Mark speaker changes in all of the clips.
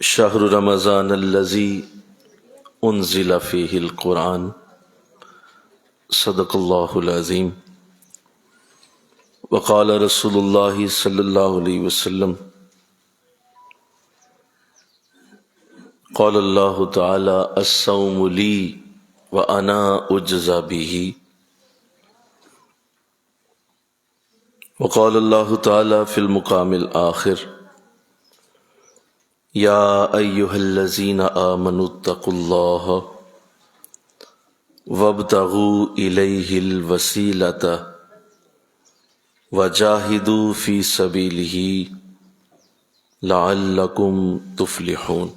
Speaker 1: شہر رمضان الذی انزل فیہ القرآن صدق اللہ العظیم وقال رسول اللہ صلی اللہ علیہ وسلم قال اللہ تعالی الصوم لی وانا اجزی بہ وقال اللہ تعالی فی المقام الآخر یا ایہا الذین آمنوا اتقوا اللہ وابتغوا الیہ الوسیلۃ وجاہدوا فی سبیلہ لعلکم تفلحون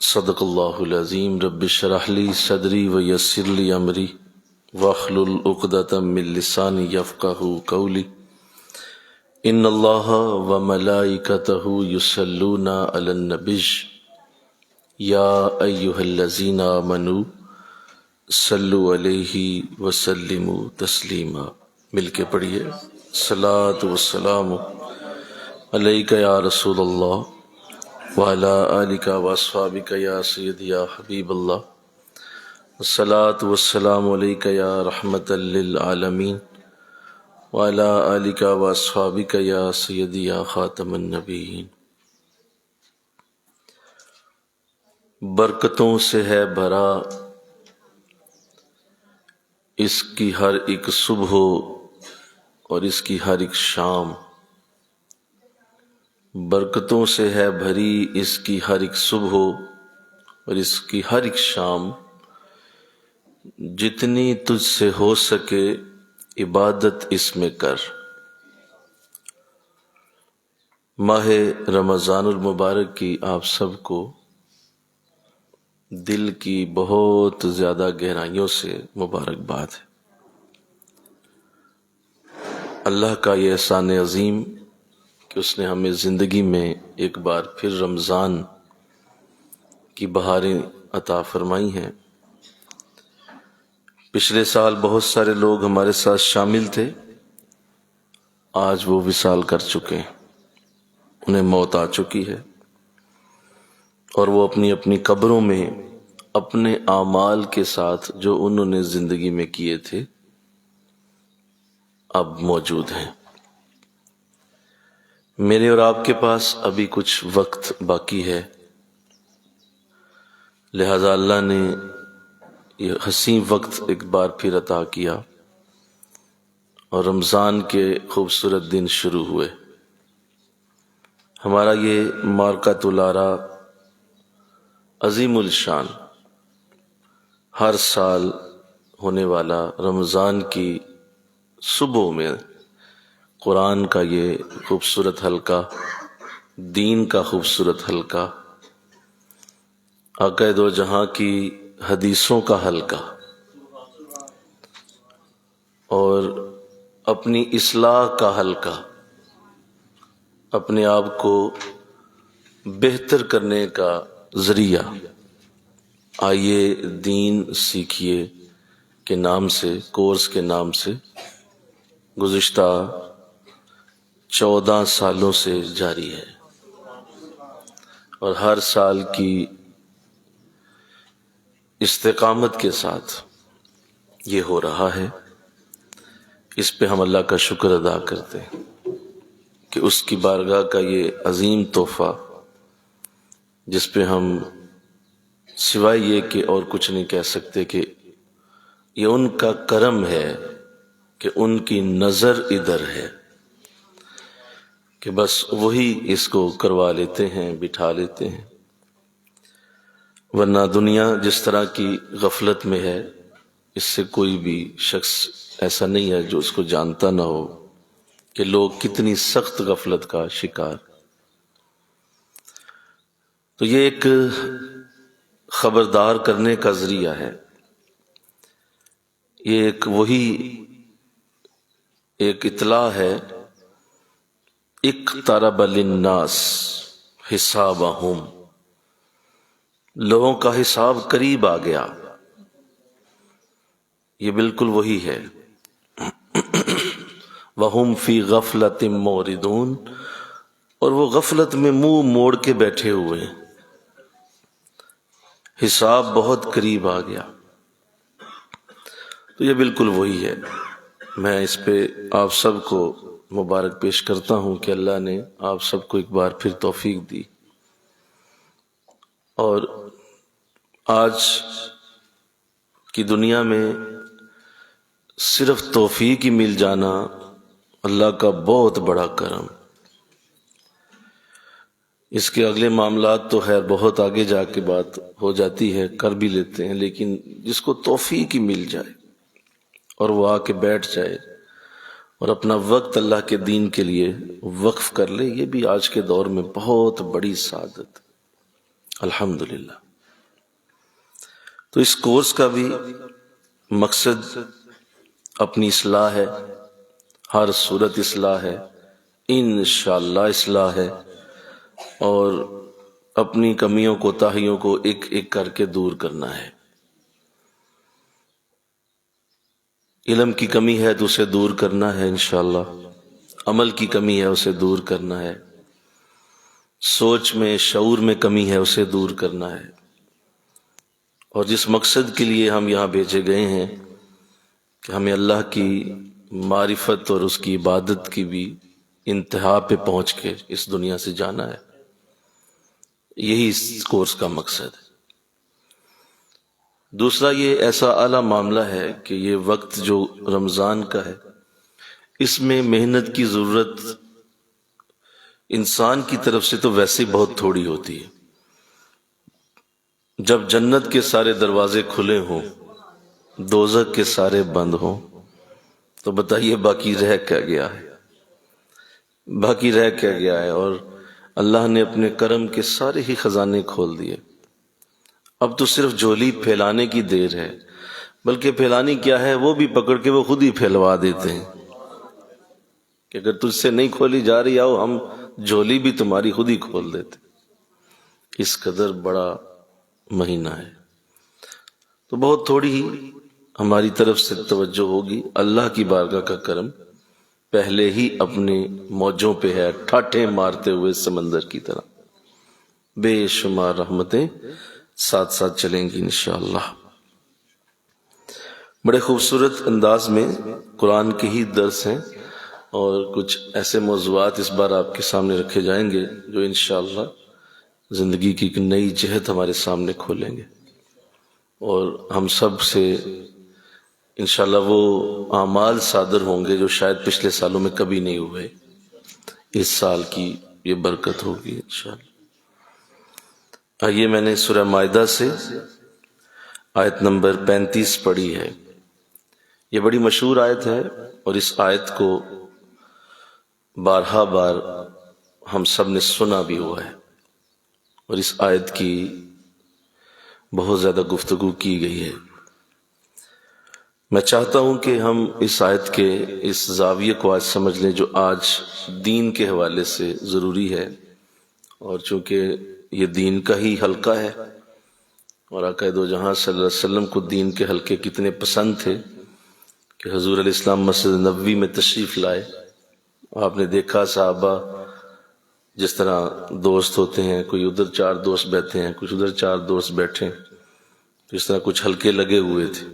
Speaker 1: صدق اللہ العظیم رب اشرح لی صدری ویسر لی امری واحلل عقدۃ من لسانی یفقہوا قولی ان اللہ وملائکتہ یصلون علی النبی یا ایہا الذین آمنوا صلوا علیہ وسلموا تسلیما۔ مل کے پڑھیے، صلاۃ والسلام علیک یا رسول اللہ وعلی آلک واصحابک یا سیدی یا حبیب اللہ، صلاۃ والسلام علیک یا رحمۃ للعالمین وعلی آلک واصحابک یا سیدی یا خاتم النبیین۔ برکتوں سے ہے بھرا اس کی ہر ایک صبح اور اس کی ہر ایک شام، برکتوں سے ہے بھری اس کی ہر ایک صبح اور اس کی ہر ایک شام، جتنی تجھ سے ہو سکے عبادت اس میں کر۔ ماہ رمضان المبارک کی آپ سب کو دل کی بہت زیادہ گہرائیوں سے مبارکباد ہے۔ اللہ کا یہ احسان عظیم کہ اس نے ہمیں زندگی میں ایک بار پھر رمضان کی بہاریں عطا فرمائی ہیں۔ پچھلے سال بہت سارے لوگ ہمارے ساتھ شامل تھے، آج وہ وصال کر چکے ہیں، انہیں موت آ چکی ہے اور وہ اپنی اپنی قبروں میں اپنے اعمال کے ساتھ جو انہوں نے زندگی میں کیے تھے اب موجود ہیں۔ میرے اور آپ کے پاس ابھی کچھ وقت باقی ہے، لہذا اللہ نے یہ حسین وقت ایک بار پھر عطا کیا اور رمضان کے خوبصورت دن شروع ہوئے۔ ہمارا یہ مارکۃ الارا عظیم الشان ہر سال ہونے والا رمضان کی صبح میں قرآن کا یہ خوبصورت حلقہ، دین کا خوبصورت حلقہ، آقا دو جہاں کی حدیثوں کا حلقہ اور اپنی اصلاح کا حلقہ، اپنے آپ کو بہتر کرنے کا ذریعہ، آئیے دین سیکھیے کے نام سے، کورس کے نام سے گزشتہ 14 سالوں سے جاری ہے اور ہر سال کی استقامت کے ساتھ یہ ہو رہا ہے۔ اس پہ ہم اللہ کا شکر ادا کرتے ہیں کہ اس کی بارگاہ کا یہ عظیم تحفہ جس پہ ہم سوائے یہ کہ اور کچھ نہیں کہہ سکتے کہ یہ ان کا کرم ہے کہ ان کی نظر ادھر ہے کہ بس وہی اس کو کروا لیتے ہیں، بٹھا لیتے ہیں، ورنہ دنیا جس طرح کی غفلت میں ہے اس سے کوئی بھی شخص ایسا نہیں ہے جو اس کو جانتا نہ ہو کہ لوگ کتنی سخت غفلت کا شکار۔ تو یہ ایک خبردار کرنے کا ذریعہ ہے، یہ ایک وہی ایک اطلاع ہے، اقترب للناس حسابہم، لوگوں کا حساب قریب آ گیا۔ یہ بالکل وہی ہے، وَهُمْ فِي غَفْلَةٍ مُعْرِضُونَ، اور وہ غفلت میں منہ موڑ کے بیٹھے ہوئے ہیں، حساب بہت قریب آ گیا۔ تو یہ بالکل وہی ہے۔ میں اس پہ آپ سب کو مبارک پیش کرتا ہوں کہ اللہ نے آپ سب کو ایک بار پھر توفیق دی، اور آج کی دنیا میں صرف توفیق ہی مل جانا اللہ کا بہت بڑا کرم۔ اس کے اگلے معاملات تو خیر بہت آگے جا کے بات ہو جاتی ہے، کر بھی لیتے ہیں، لیکن جس کو توفیق ہی مل جائے اور وہ آ کے بیٹھ جائے اور اپنا وقت اللہ کے دین کے لیے وقف کر لے، یہ بھی آج کے دور میں بہت بڑی سعادت، الحمدللہ۔ تو اس کورس کا بھی مقصد اپنی اصلاح ہے، ہر صورت اصلاح ہے، انشاءاللہ اصلاح ہے، اور اپنی کمیوں کوتاہیوں کو ایک ایک کر کے دور کرنا ہے۔ علم کی کمی ہے تو اسے دور کرنا ہے انشاءاللہ، عمل کی کمی ہے اسے دور کرنا ہے، سوچ میں شعور میں کمی ہے اسے دور کرنا ہے، اور جس مقصد کے لیے ہم یہاں بھیجے گئے ہیں کہ ہمیں اللہ کی معرفت اور اس کی عبادت کی بھی انتہا پہ پہنچ کے اس دنیا سے جانا ہے، یہی اس کورس کا مقصد ہے۔ دوسرا یہ ایسا اعلیٰ معاملہ ہے کہ یہ وقت جو رمضان کا ہے، اس میں محنت کی ضرورت انسان کی طرف سے تو ویسے بہت تھوڑی ہوتی ہے۔ جب جنت کے سارے دروازے کھلے ہوں، دوزخ کے سارے بند ہوں، تو بتائیے باقی رہ کیا گیا ہے؟ باقی رہ کیا گیا ہے؟ اور اللہ نے اپنے کرم کے سارے ہی خزانے کھول دیے، اب تو صرف جھولی پھیلانے کی دیر ہے، بلکہ پھیلانی کیا ہے وہ بھی پکڑ کے وہ خود ہی پھیلوا دیتے ہیں کہ اگر تجھ سے نہیں کھولی جا رہی، آؤ ہم جھولی بھی تمہاری خود ہی کھول دیتے۔ اس قدر بڑا مہینہ ہے، تو بہت تھوڑی ہی ہماری طرف سے توجہ ہوگی۔ اللہ کی بارگاہ کا کرم پہلے ہی اپنے موجوں پہ ہے، ٹھاٹھیں مارتے ہوئے سمندر کی طرح، بے شمار رحمتیں ساتھ ساتھ چلیں گی انشاءاللہ۔ بڑے خوبصورت انداز میں قرآن کے ہی درس ہیں، اور کچھ ایسے موضوعات اس بار آپ کے سامنے رکھے جائیں گے جو انشاءاللہ زندگی کی ایک نئی جہت ہمارے سامنے کھولیں گے، اور ہم سب سے انشاءاللہ وہ اعمال صادر ہوں گے جو شاید پچھلے سالوں میں کبھی نہیں ہوئے، اس سال کی یہ برکت ہوگی انشاءاللہ۔ آئیے، میں نے سورہ مائدہ سے آیت نمبر 35 پڑھی ہے۔ یہ بڑی مشہور آیت ہے، اور اس آیت کو بارہا بار ہم سب نے سنا بھی ہوا ہے، اور اس آیت کی بہت زیادہ گفتگو کی گئی ہے۔ میں چاہتا ہوں کہ ہم اس آیت کے اس زاویے کو آج سمجھ لیں جو آج دین کے حوالے سے ضروری ہے، اور چونکہ یہ دین کا ہی حلقہ ہے، اور آقا دو جہاں صلی اللہ علیہ وسلم کو دین کے حلقے کتنے پسند تھے کہ حضور علیہ السلام مسجد نبوی میں تشریف لائے، آپ نے دیکھا صحابہ جس طرح دوست ہوتے ہیں، کوئی ادھر 4 دوست بیٹھے ہیں، کچھ ادھر 4 دوست بیٹھے، تو اس طرح کچھ حلقے لگے ہوئے تھے،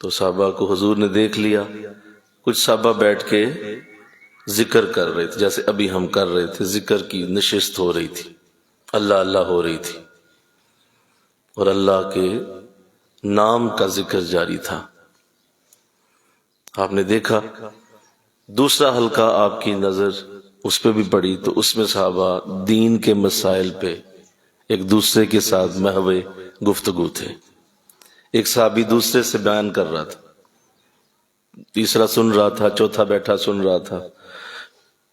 Speaker 1: تو صحابہ کو حضور نے دیکھ لیا، کچھ صحابہ بیٹھ کے ذکر کر رہے تھے، جیسے ابھی ہم کر رہے تھے، ذکر کی نشست ہو رہی تھی، اللہ اللہ ہو رہی تھی، اور اللہ کے نام کا ذکر جاری تھا۔ آپ نے دیکھا دوسرا حلقہ، آپ کی نظر اس پہ بھی پڑی، تو اس میں صحابہ دین کے مسائل پہ ایک دوسرے کے ساتھ محو گفتگو تھے، ایک صحابی دوسرے سے بیان کر رہا تھا، تیسرا سن رہا تھا، چوتھا بیٹھا سن رہا تھا،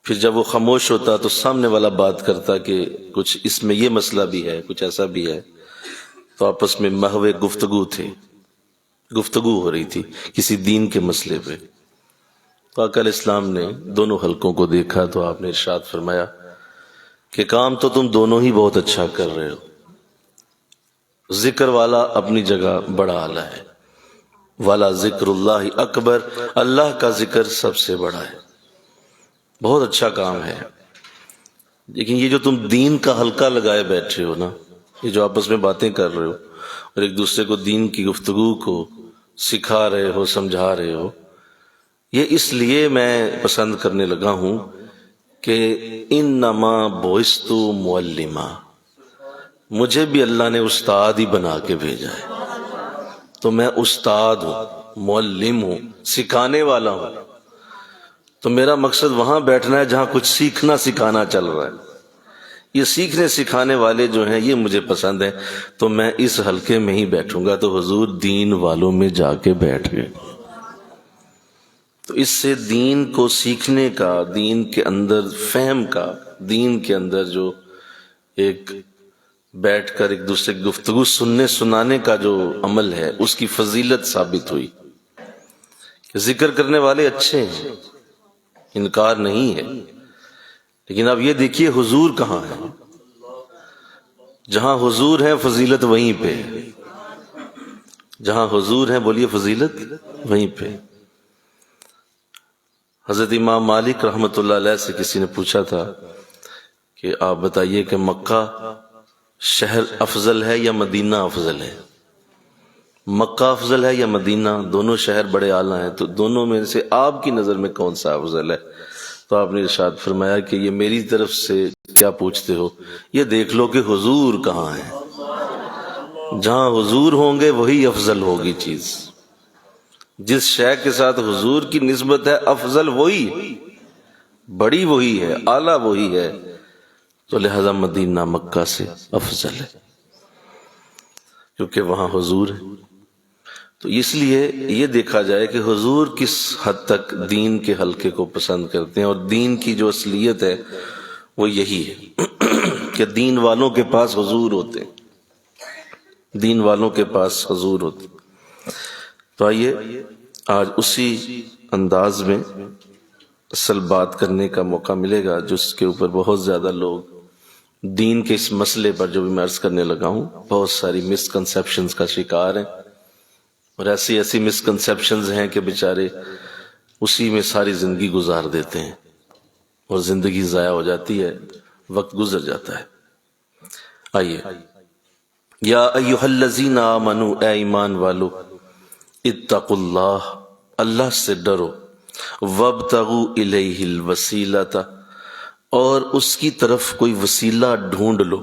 Speaker 1: پھر جب وہ خاموش ہوتا تو سامنے والا بات کرتا کہ کچھ اس میں یہ مسئلہ بھی ہے، کچھ ایسا بھی ہے، تو آپس میں محو گفتگو تھے، گفتگو ہو رہی تھی کسی دین کے مسئلے پہ۔ تو آقا علیہ السلام نے دونوں حلقوں کو دیکھا تو آپ نے ارشاد فرمایا کہ کام تو تم دونوں ہی بہت اچھا کر رہے ہو، ذکر والا اپنی جگہ بڑا اعلیٰ ہے، والا ذکر اللہ اکبر، اللہ کا ذکر سب سے بڑا ہے، بہت اچھا کام ہے، لیکن یہ جو تم دین کا حلقہ لگائے بیٹھے ہو نا، یہ جو آپس میں باتیں کر رہے ہو اور ایک دوسرے کو دین کی گفتگو کو سکھا رہے ہو، سمجھا رہے ہو، یہ اس لیے میں پسند کرنے لگا ہوں کہ انما بعثت معلما، مجھے بھی اللہ نے استاد ہی بنا کے بھیجا ہے، تو میں استاد ہوں، معلم ہوں، سکھانے والا ہوں۔ تو میرا مقصد وہاں بیٹھنا ہے جہاں کچھ سیکھنا سکھانا چل رہا ہے۔ یہ سیکھنے سکھانے والے جو ہیں یہ مجھے پسند ہیں، تو میں اس حلقے میں ہی بیٹھوں گا۔ تو حضور دین والوں میں جا کے بیٹھ گئے۔ تو اس سے دین کو سیکھنے کا، دین کے اندر فہم کا، دین کے اندر جو ایک بیٹھ کر ایک دوسرے کی گفتگو سننے سنانے کا جو عمل ہے، اس کی فضیلت ثابت ہوئی۔ ذکر کرنے والے اچھے ہیں، انکار نہیں ہے، لیکن اب یہ دیکھیے حضور کہاں ہے؟ جہاں حضور ہے فضیلت وہیں پہ ہے، جہاں حضور ہے بولیے فضیلت وہیں پہ۔ حضرت امام مالک رحمۃ اللہ علیہ سے کسی نے پوچھا تھا کہ آپ بتائیے کہ مکہ شہر افضل ہے یا مدینہ افضل ہے؟ مکہ افضل ہے یا مدینہ؟ دونوں شہر بڑے اعلیٰ ہیں، تو دونوں میں سے آپ کی نظر میں کون سا افضل ہے؟ تو آپ نے ارشاد فرمایا کہ یہ میری طرف سے کیا پوچھتے ہو، یہ دیکھ لو کہ حضور کہاں ہے۔ جہاں حضور ہوں گے وہی افضل ہوگی چیز۔ جس شے کے ساتھ حضور کی نسبت ہے افضل وہی، بڑی وہی ہے، اعلیٰ وہی ہے، تو لہذا مدینہ مکہ سے افضل ہے کیونکہ وہاں حضور ہے۔ تو اس لیے یہ دیکھا جائے کہ حضور کس حد تک دین کے حلقے کو پسند کرتے ہیں، اور دین کی جو اصلیت ہے وہ یہی ہے کہ دین والوں کے پاس حضور ہوتے ہیں، دین والوں کے پاس حضور ہوتے ہیں۔ تو آئیے آج اسی انداز میں اصل بات کرنے کا موقع ملے گا جس کے اوپر بہت زیادہ لوگ دین کے اس مسئلے پر جو بھی میں عرض کرنے لگا ہوں بہت ساری مسکنسیپشنز کا شکار ہیں، اور ایسی ایسی مسکنسیپشنز ہیں کہ بیچارے اسی میں ساری زندگی گزار دیتے ہیں اور زندگی ضائع ہو جاتی ہے، وقت گزر جاتا ہے۔ آئیے، یا ایھا الذین آمنوا، اے ایمان والو، اتقوا اللہ، اللہ سے ڈرو، وابتغوا الیہ الوسیلۃ، اور اس کی طرف کوئی وسیلہ ڈھونڈ لو،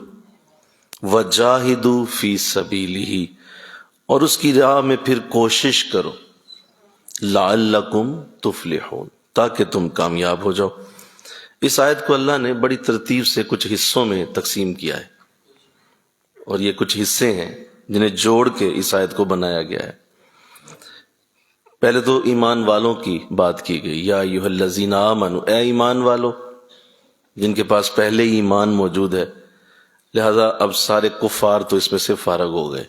Speaker 1: وجاہدوا فی سبیلہ، اور اس کی راہ میں پھر کوشش کرو، لعلکم تفلحون، تاکہ تم کامیاب ہو جاؤ۔ اس آیت کو اللہ نے بڑی ترتیب سے کچھ حصوں میں تقسیم کیا ہے، اور یہ کچھ حصے ہیں جنہیں جوڑ کے اس آیت کو بنایا گیا ہے۔ پہلے تو ایمان والوں کی بات کی گئی، یا ایھا الذین آمنوا، اے ایمان والو، جن کے پاس پہلے ہی ایمان موجود ہے، لہذا اب سارے کفار تو اس میں سے فارغ ہو گئے،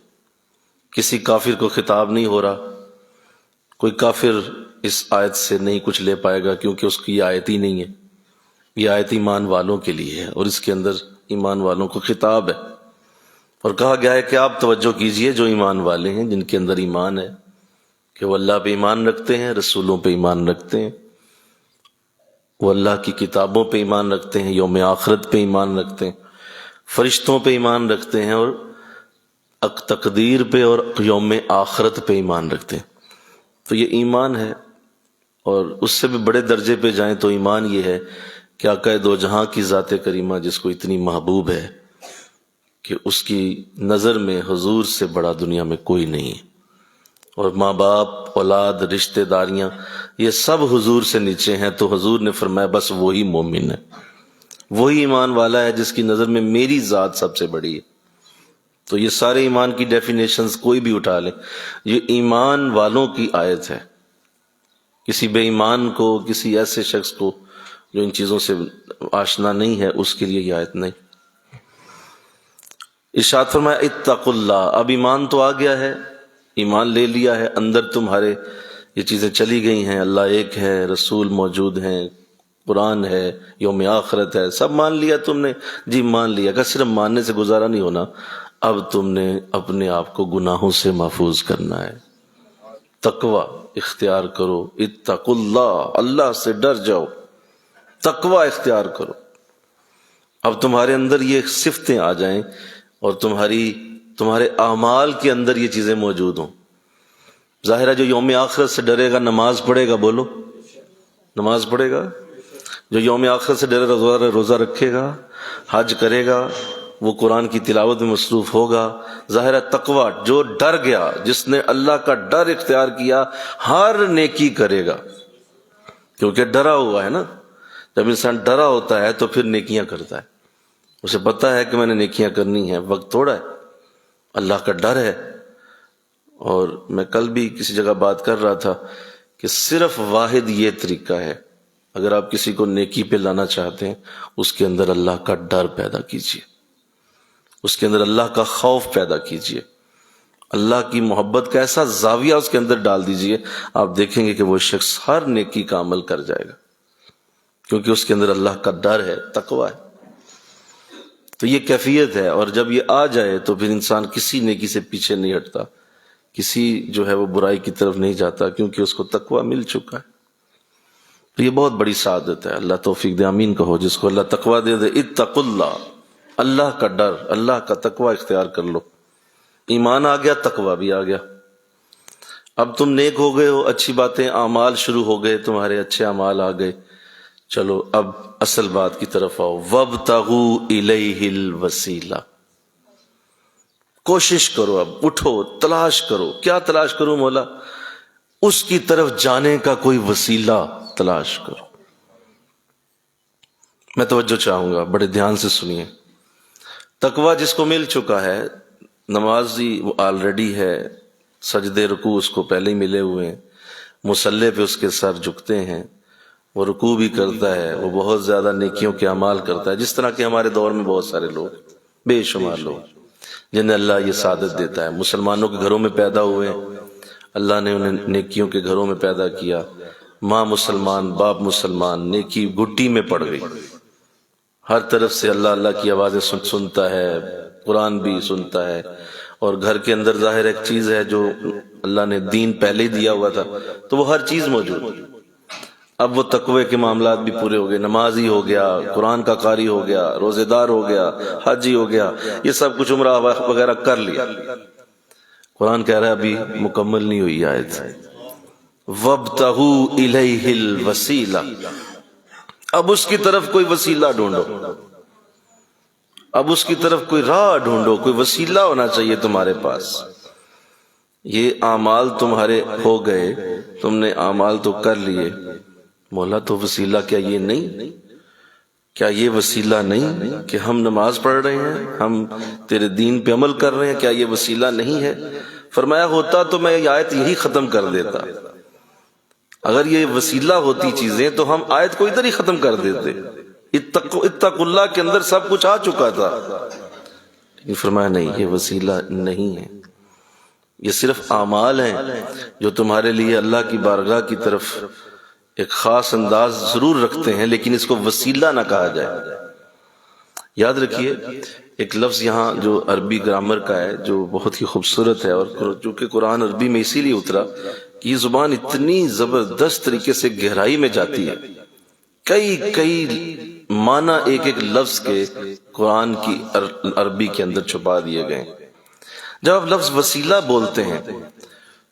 Speaker 1: کسی کافر کو خطاب نہیں ہو رہا، کوئی کافر اس آیت سے نہیں کچھ لے پائے گا کیونکہ اس کی یہ آیت ہی نہیں ہے، یہ آیت ایمان والوں کے لیے ہے، اور اس کے اندر ایمان والوں کو خطاب ہے، اور کہا گیا ہے کہ آپ توجہ کیجئے جو ایمان والے ہیں، جن کے اندر ایمان ہے، کہ وہ اللہ پہ ایمان رکھتے ہیں، رسولوں پہ ایمان رکھتے ہیں، وہ اللہ کی کتابوں پہ ایمان رکھتے ہیں، یوم آخرت پہ ایمان رکھتے ہیں، فرشتوں پہ ایمان رکھتے ہیں، اور تقدیر پہ اور یوم آخرت پہ ایمان رکھتے ہیں۔ تو یہ ایمان ہے، اور اس سے بھی بڑے درجے پہ جائیں تو ایمان یہ ہے کہ آقا دو جہاں کی ذات کریمہ جس کو اتنی محبوب ہے کہ اس کی نظر میں حضور سے بڑا دنیا میں کوئی نہیں ہے، اور ماں باپ، اولاد، رشتہ داریاں، یہ سب حضور سے نیچے ہیں، تو حضور نے فرمایا بس وہی مومن ہے، وہی ایمان والا ہے جس کی نظر میں میری ذات سب سے بڑی ہے۔ تو یہ سارے ایمان کی ڈیفینیشنز کوئی بھی اٹھا لیں، یہ ایمان والوں کی آیت ہے، کسی بے ایمان کو، کسی ایسے شخص کو جو ان چیزوں سے آشنا نہیں ہے، اس کے لیے یہ آیت نہیں۔ ارشاد فرمایا اتقوا اللہ، اب ایمان تو آ گیا ہے، ایمان لے لیا ہے، اندر تمہارے یہ چیزیں چلی گئی ہیں، اللہ ایک ہے، رسول موجود ہیں، قرآن ہے، یوم آخرت ہے، سب مان لیا تم نے، جی مان لیا، کہ صرف ماننے سے گزارا نہیں ہونا، اب تم نے اپنے آپ کو گناہوں سے محفوظ کرنا ہے، تقوی اختیار کرو، اتقوا اللہ، اللہ سے ڈر جاؤ، تقوی اختیار کرو۔ اب تمہارے اندر یہ صفتیں آ جائیں اور تمہارے اعمال کے اندر یہ چیزیں موجود ہوں. ظاہر ہے جو یوم آخرت سے ڈرے گا نماز پڑھے گا، بولو نماز پڑھے گا. جو یوم آخرت سے ڈرے گا روزہ رکھے گا، حج کرے گا، وہ قرآن کی تلاوت میں مصروف ہوگا. ظاہر ہے تقویٰ، جو ڈر گیا، جس نے اللہ کا ڈر اختیار کیا، ہر نیکی کرے گا کیونکہ ڈرا ہوا ہے نا. جب انسان ڈرا ہوتا ہے تو پھر نیکیاں کرتا ہے، اسے پتا ہے کہ میں نے نیکیاں کرنی ہیں، وقت تھوڑا ہے، اللہ کا ڈر ہے. اور میں کل بھی کسی جگہ بات کر رہا تھا کہ صرف واحد یہ طریقہ ہے، اگر آپ کسی کو نیکی پہ لانا چاہتے ہیں، اس کے اندر اللہ کا ڈر پیدا کیجیے، اس کے اندر اللہ کا خوف پیدا کیجیے، اللہ کی محبت کا ایسا زاویہ اس کے اندر ڈال دیجیے، آپ دیکھیں گے کہ وہ شخص ہر نیکی کا عمل کر جائے گا، کیونکہ اس کے اندر اللہ کا ڈر ہے، تقویٰ ہے. تو یہ کیفیت ہے، اور جب یہ آ جائے تو پھر انسان کسی نیکی سے پیچھے نہیں ہٹتا، کسی جو ہے وہ برائی کی طرف نہیں جاتا، کیونکہ اس کو تقویٰ مل چکا ہے. تو یہ بہت بڑی سعادت ہے. اللہ توفیق دے، آمین کہو. جس کو اللہ تقویٰ دے دے، اتقوا اللہ، اللہ کا ڈر، اللہ کا تقویٰ اختیار کر لو. ایمان آ گیا، تقویٰ بھی آ گیا. اب تم نیک ہو گئے ہو، اچھی باتیں، اعمال شروع ہو گئے، تمہارے اچھے اعمال آ گئے. چلو اب اصل بات کی طرف آؤ. وابتغوا الیہ الوسیلہ، کوشش کرو، اب اٹھو، تلاش کرو. کیا تلاش کرو مولا؟ اس کی طرف جانے کا کوئی وسیلہ تلاش کرو. میں توجہ چاہوں گا، بڑے دھیان سے سنیے. تقویٰ جس کو مل چکا ہے، نمازی وہ آلریڈی ہے، سجدے رکوع اس کو پہلے ہی ملے ہوئے ہیں، مصلی پہ اس کے سر جھکتے ہیں، وہ رکوع بھی کرتا ہے، وہ بہت زیادہ نیکیوں کے اعمال کرتا ہے، جس طرح کہ ہمارے دور میں بہت سارے لوگ، بے شمار لوگ جنہیں اللہ یہ سعادت دیتا ہے. مسلمانوں کے گھروں میں پیدا ہوئے، اللہ نے انہیں نیکیوں کے گھروں میں پیدا کیا. ماں مسلمان، باپ مسلمان، نیکی گھٹی میں پڑ گئی. ہر طرف سے اللہ اللہ کی آوازیں سنتا ہے، قرآن بھی سنتا ہے. اور گھر کے اندر ظاہر ایک چیز ہے، جو اللہ نے دین پہلے ہی دیا ہوا تھا، تو وہ ہر چیز موجود. اب وہ تقوی کے معاملات بھی پورے ہو گئے، نمازی ہو گیا، قرآن کا قاری ہو گیا، روزے دار ہو گیا، حاجی ہو گیا، یہ سب کچھ عمرہ وغیرہ کر لیا. قرآن کہہ رہا ہے ابھی مکمل نہیں ہوئی آیت. وابتغوا الیہ الوسیلہ، اب اس کی طرف کوئی وسیلہ ڈھونڈو، اب اس کی طرف کوئی راہ ڈھونڈو، کوئی وسیلہ ہونا چاہیے تمہارے پاس. یہ اعمال تمہارے ہو گئے، تم نے اعمال تو کر لیے، مولا تو وسیلہ کیا یہ نہیں؟ کیا یہ وسیلہ نہیں کہ ہم نماز پڑھ رہے ہیں، ہم تیرے دین پہ عمل کر رہے ہیں؟ کیا یہ وسیلہ نہیں ہے؟ فرمایا ہوتا تو میں یہ آیت یہی ختم کر دیتا. اگر یہ وسیلہ ہوتی چیزیں تو ہم آیت کو ادھر ہی ختم کر دیتے. اتقوا اللہ کے اندر سب کچھ آ چکا تھا، لیکن فرمایا نہیں، یہ وسیلہ نہیں ہے، یہ صرف اعمال ہیں جو تمہارے لیے اللہ کی بارگاہ کی طرف ایک خاص انداز ضرور رکھتے ہیں، لیکن اس کو وسیلہ نہ کہا جائے. یاد رکھیے ایک لفظ یہاں جو عربی گرامر کا ہے، جو بہت ہی خوبصورت ہے، اور چونکہ قرآن عربی میں اسی لیے اترا کہ یہ زبان اتنی زبردست طریقے سے گہرائی میں جاتی ہے، کئی معنی ایک ایک لفظ کے قرآن کی عربی کے اندر چھپا دیے گئے. جب آپ لفظ وسیلہ بولتے ہیں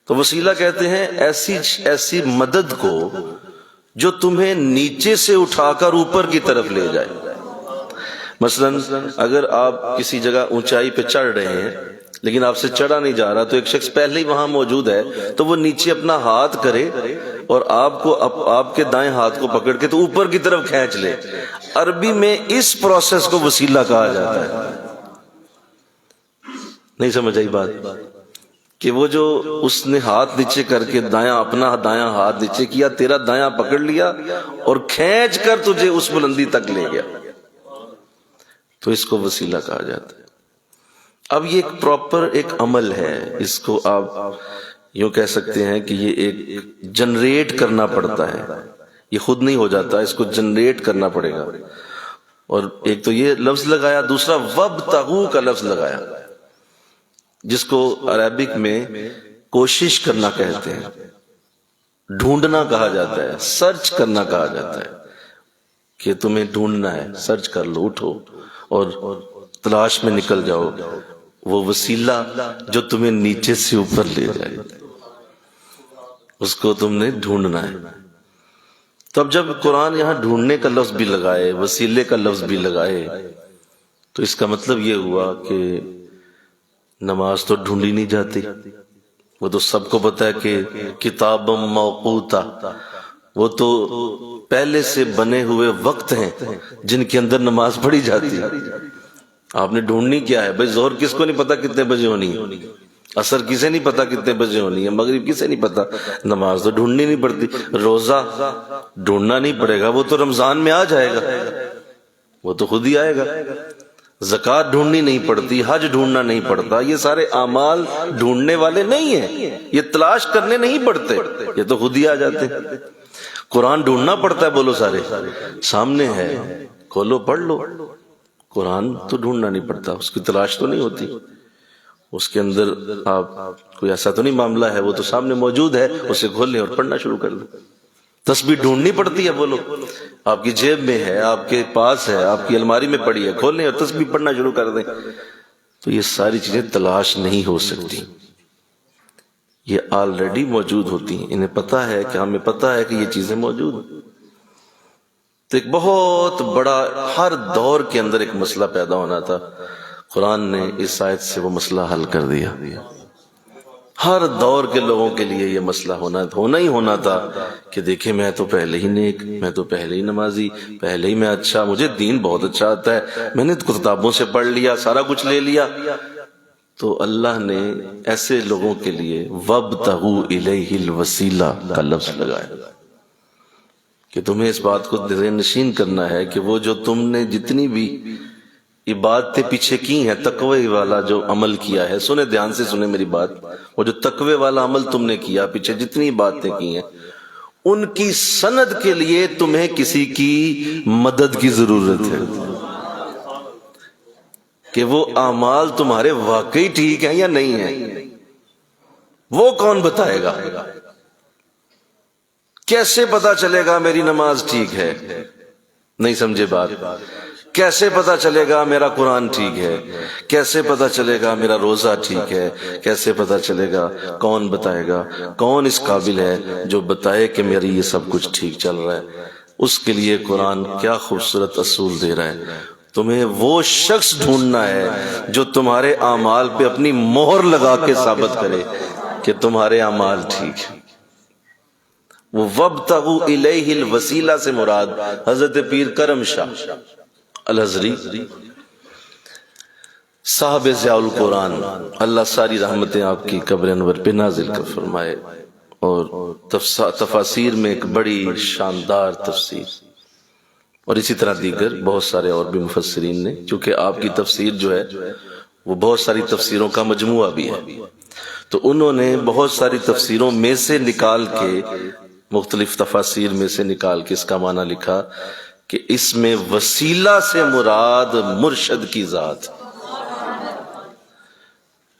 Speaker 1: تو وسیلہ کہتے ہیں ایسی مدد کو جو تمہیں نیچے سے اٹھا کر اوپر کی طرف لے جائے. مثلا اگر آپ کسی جگہ اونچائی پہ چڑھ رہے ہیں لیکن آپ سے چڑھا نہیں جا رہا، تو ایک شخص پہلے ہی وہاں موجود ہے، تو وہ نیچے اپنا ہاتھ کرے اور آپ کے دائیں ہاتھ کو پکڑ کے تو اوپر کی طرف کھینچ لے. عربی میں اس پروسیس کو وسیلہ کہا جاتا ہے. نہیں سمجھ آئی بات؟ کہ وہ جو اس نے ہاتھ نیچے کر کے اپنا دایاں ہاتھ نیچے کیا، تیرا دایاں پکڑ لیا اور کھینچ کر تجھے اس بلندی تک لے گیا، تو اس کو وسیلہ کہا جاتا ہے. اب یہ ایک پراپر ایک عمل ہے، اس کو آپ یوں کہہ سکتے ہیں کہ یہ ایک جنریٹ کرنا پڑتا ہے، یہ خود نہیں ہو جاتا، اس کو جنریٹ کرنا پڑے گا. اور ایک تو یہ لفظ لگایا، دوسرا وابتغوا کا لفظ لگایا، جس کو عربک میں کوشش کرنا کہتے ہیں، ڈھونڈنا کہا جاتا ہے، سرچ کرنا کہا جاتا ہے. کہ تمہیں ڈھونڈنا ہے، سرچ کر لو، اٹھو اور تلاش میں نکل جاؤ وہ وسیلہ جو تمہیں نیچے سے اوپر لے جائے، اس کو تم نے ڈھونڈنا ہے۔ تب جب قرآن یہاں ڈھونڈنے کا لفظ بھی لگائے، وسیلے کا لفظ بھی لگائے، تو اس کا مطلب یہ ہوا کہ نماز تو ڈھونڈی نہیں جاتی، وہ تو سب کو پتا ہے کہ کتاب موقوتا، وہ تو پہلے سے بنے ہوئے وقت ہیں جن کے اندر نماز پڑھی جاتی ہے۔ آپ نے ڈھونڈنی کیا ہے بھائی؟ ظہر کس کو نہیں پتا کتنے بجے ہونی ہے، عصر کسے نہیں پتا کتنے بجے ہونی ہے، مغرب کسے نہیں پتا، نماز تو ڈھونڈنی نہیں پڑتی۔ روزہ ڈھونڈنا نہیں پڑے گا، وہ تو رمضان میں آ جائے گا، وہ تو خود ہی آئے گا۔ زکوٰۃ ڈھونڈنی نہیں پڑتی، حج ڈھونڈنا نہیں پڑتا، یہ سارے اعمال ڈھونڈنے والے نہیں ہیں، یہ تلاش کرنے نہیں پڑتے، یہ تو خود ہی آ جاتے ہیں۔ قرآن ڈھونڈنا پڑتا ہے، بولو سارے، سامنے ہے، کھولو پڑھ لو۔ قرآن تو ڈھونڈنا نہیں پڑتا، اس کی تلاش تو نہیں ہوتی، اس کے اندر آپ کوئی ایسا تو نہیں معاملہ ہے، وہ تو سامنے موجود ہے، اسے کھول لیں اور پڑھنا شروع کر دیں۔ تسبیح ڈھونڈنی پڑتی ہے، بولو، آپ کی جیب میں ہے، آپ کے پاس ہے، آپ کی الماری میں پڑی ہے، کھول لیں اور تسبیح پڑھنا شروع کر دیں۔ تو یہ ساری چیزیں تلاش نہیں ہو سکتی، یہ آلریڈی موجود ہوتی ہیں، انہیں پتا ہے کہ ہمیں پتا ہے کہ یہ چیزیں موجود ہیں۔ تو ایک بہت بڑا ہر دور کے اندر ایک مسئلہ پیدا ہونا تھا، قرآن نے اس آیت سے وہ مسئلہ حل کر دیا۔ ہر دور کے لوگوں کے لیے یہ مسئلہ ہونا ہی ہونا تھا کہ دیکھیں میں تو پہلے ہی نیک، میں تو پہلے ہی نمازی، پہلے ہی میں اچھا، مجھے دین بہت اچھا آتا ہے، میں نے کتابوں سے پڑھ لیا، سارا کچھ لے لیا۔ تو اللہ نے ایسے لوگوں کے لیے وَابْتَغُوا إِلَيْهِ الْوَسِيلَةَ کا لفظ لگایا کہ تمہیں اس بات کو ذہن نشین کرنا ہے کہ وہ جو تم نے جتنی بھی عبادتیں پیچھے کی ہیں، تقوی والا جو عمل کیا ہے، سنیں دھیان سے سنیں میری بات، وہ جو تقوی والا عمل تم نے کیا، پیچھے جتنی باتیں کی ہیں، ان کی سند کے لیے تمہیں کسی کی مدد کی ضرورت ہے کہ وہ اعمال تمہارے واقعی ٹھیک ہیں یا نہیں ہیں۔ وہ کون بتائے گا؟ کیسے پتا چلے گا میری نماز ٹھیک ہے؟ نہیں سمجھے بات؟ کیسے پتا چلے گا میرا قرآن ٹھیک ہے؟ کیسے پتا چلے گا میرا روزہ ٹھیک ہے؟ کیسے پتا چلے گا؟ کون بتائے گا؟ کون اس قابل ہے جو بتائے کہ میری یہ سب کچھ ٹھیک چل رہا ہے؟ اس کے لیے قرآن کیا خوبصورت اصول دے رہا ہے، تمہیں وہ شخص ڈھونڈنا ہے جو تمہارے اعمال پہ اپنی مہر لگا کے ثابت کرے کہ تمہارے اعمال ٹھیک ہیں۔ وہ وَابْتَغُوا إِلَيْهِ الْوَسِيلَہ سے مراد حضرت پیر کرم شاہ الازہری صاحب ضیاء القرآن، اللہ ساری رحمتیں آپ کی قبر انور پہ نازل کر فرمائے، اور تفاسیر میں ایک بڑی شاندار تفسیر، اور اسی طرح دیگر بہت سارے اور بھی مفسرین نے، چونکہ آپ کی تفسیر جو ہے وہ بہت ساری تفسیروں کا مجموعہ بھی ہے، تو انہوں نے بہت ساری تفسیروں میں سے نکال کے، مختلف تفاسیر میں سے نکال کے اس کا معنی لکھا کہ اس میں وسیلہ سے مراد مرشد کی ذات۔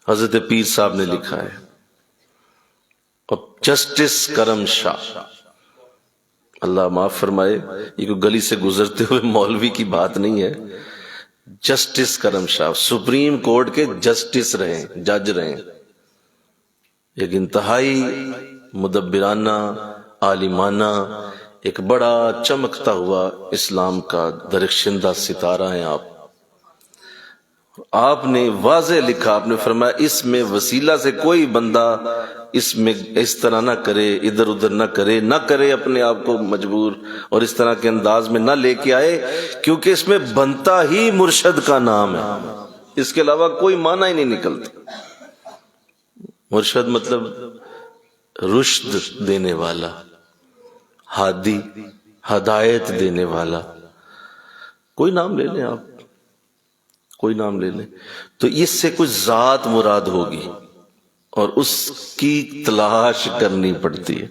Speaker 1: حضرت پیر صاحب نے لکھا ہے، اور جسٹس کرم شاہ، اللہ معاف فرمائے، یہ کوئی گلی سے گزرتے ہوئے مولوی کی بات نہیں ہے، جسٹس کرم شاہ سپریم کورٹ کے جسٹس رہے، جج رہے، ایک انتہائی مدبرانہ، عالمانہ، ایک بڑا چمکتا ہوا اسلام کا درخشندہ ستارہ ہیں آپ۔ آپ نے واضح لکھا، آپ نے فرمایا اس میں وسیلہ سے کوئی بندہ اس میں اس طرح نہ کرے، ادھر ادھر نہ کرے اپنے آپ کو مجبور، اور اس طرح کے انداز میں نہ لے کے آئے، کیونکہ اس میں بنتا ہی مرشد کا نام ہے، اس کے علاوہ کوئی معنی ہی نہیں نکلتا۔ مرشد مطلب رشد دینے والا، ہادی، ہدایت دینے والا، کوئی نام لے لیں آپ، کوئی نام لے لیں، تو اس سے کچھ ذات مراد ہوگی اور اس کی تلاش کرنی پڑتی ہے،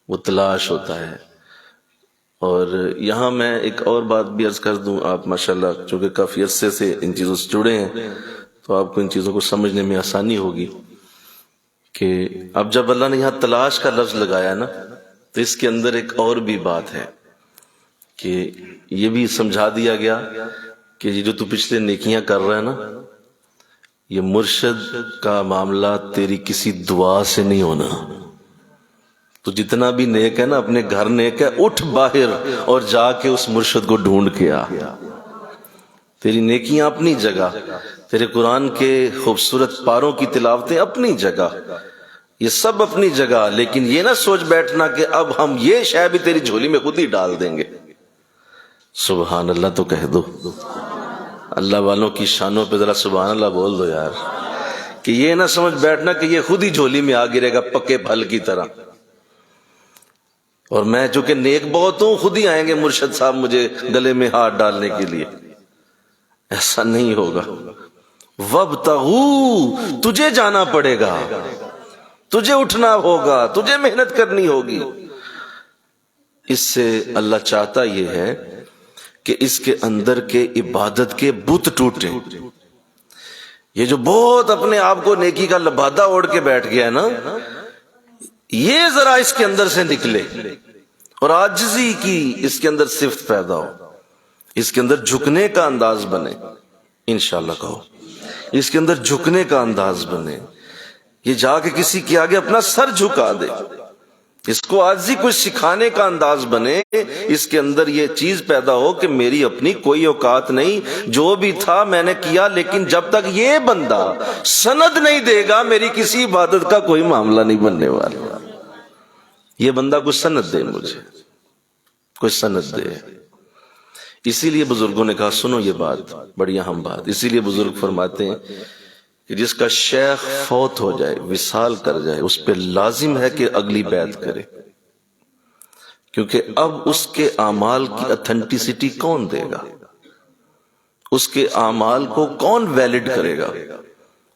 Speaker 1: وہ تلاش ہوتا ہے۔ اور یہاں میں ایک اور بات بھی عرض کر دوں، آپ ماشاءاللہ چونکہ کافی عرصے سے ان چیزوں سے جڑے ہیں تو آپ کو ان چیزوں کو سمجھنے میں آسانی ہوگی کہ اب جب اللہ نے یہاں تلاش کا لفظ لگایا نا، تو اس کے اندر ایک اور بھی بات ہے کہ یہ بھی سمجھا دیا گیا کہ یہ جو تو پچھلے نیکیاں کر رہا ہے نا، یہ مرشد کا معاملہ تیری کسی دعا سے نہیں ہونا. تو جتنا بھی نیک ہے نا، اپنے گھر نیک ہے، اٹھ باہر اور جا کے اس مرشد کو ڈھونڈ کے آ. تیری نیکیاں اپنی جگہ، تیرے قرآن کے خوبصورت پاروں کی تلاوتیں اپنی جگہ، یہ سب اپنی جگہ، لیکن یہ نہ سوچ بیٹھنا کہ اب ہم یہ شے بھی تیری جھولی میں خود ہی ڈال دیں گے. سبحان اللہ تو کہہ دو. اللہ والوں کی شانوں پہ ذرا سبحان اللہ بول دو یار. کہ یہ نہ سمجھ بیٹھنا کہ یہ خود ہی جھولی میں آ گرے گا پکے پھل کی طرح. اور میں چونکہ نیک بہت ہوں، خود ہی آئیں گے مرشد صاحب مجھے گلے میں ہاتھ ڈالنے کے لیے. ایسا نہیں ہوگا. وَابْتَغُوا، تجھے جانا پڑے گا، تجھے اٹھنا ہوگا، تجھے محنت کرنی ہوگی. اس سے اللہ چاہتا یہ ہے کہ اس کے اندر کے عبادت کے بت ٹوٹیں. یہ جو بہت اپنے آپ کو نیکی کا لبادہ اوڑھ کے بیٹھ گیا ہے نا، یہ ذرا اس کے اندر سے نکلے اور عاجزی کی اس کے اندر صفت پیدا ہو، اس کے اندر جھکنے کا انداز بنے. انشاءاللہ کہو اس کے اندر جھکنے کا انداز بنے. یہ جا کے کسی کے آگے اپنا سر جھکا دے. اس کو عاجزی کوئی سکھانے کا انداز بنے. اس کے اندر یہ چیز پیدا ہو کہ میری اپنی کوئی اوقات نہیں، جو بھی تھا میں نے کیا، لیکن جب تک یہ بندہ سند نہیں دے گا میری کسی عبادت کا کوئی معاملہ نہیں بننے والا. یہ بندہ کوئی سند دے، مجھے کوئی سند دے. اسی لیے بزرگوں نے کہا سنو یہ بات بڑی اہم بات. اسی لیے بزرگ فرماتے ہیں کہ جس کا شیخ فوت ہو جائے، وصال کر جائے، اس پہ لازم ہے کہ اگلی بیعت کرے. کیونکہ اب اس کے اعمال کی اتھینٹسٹی کون دے گا؟ اس کے اعمال کو کون ویلڈ کرے گا؟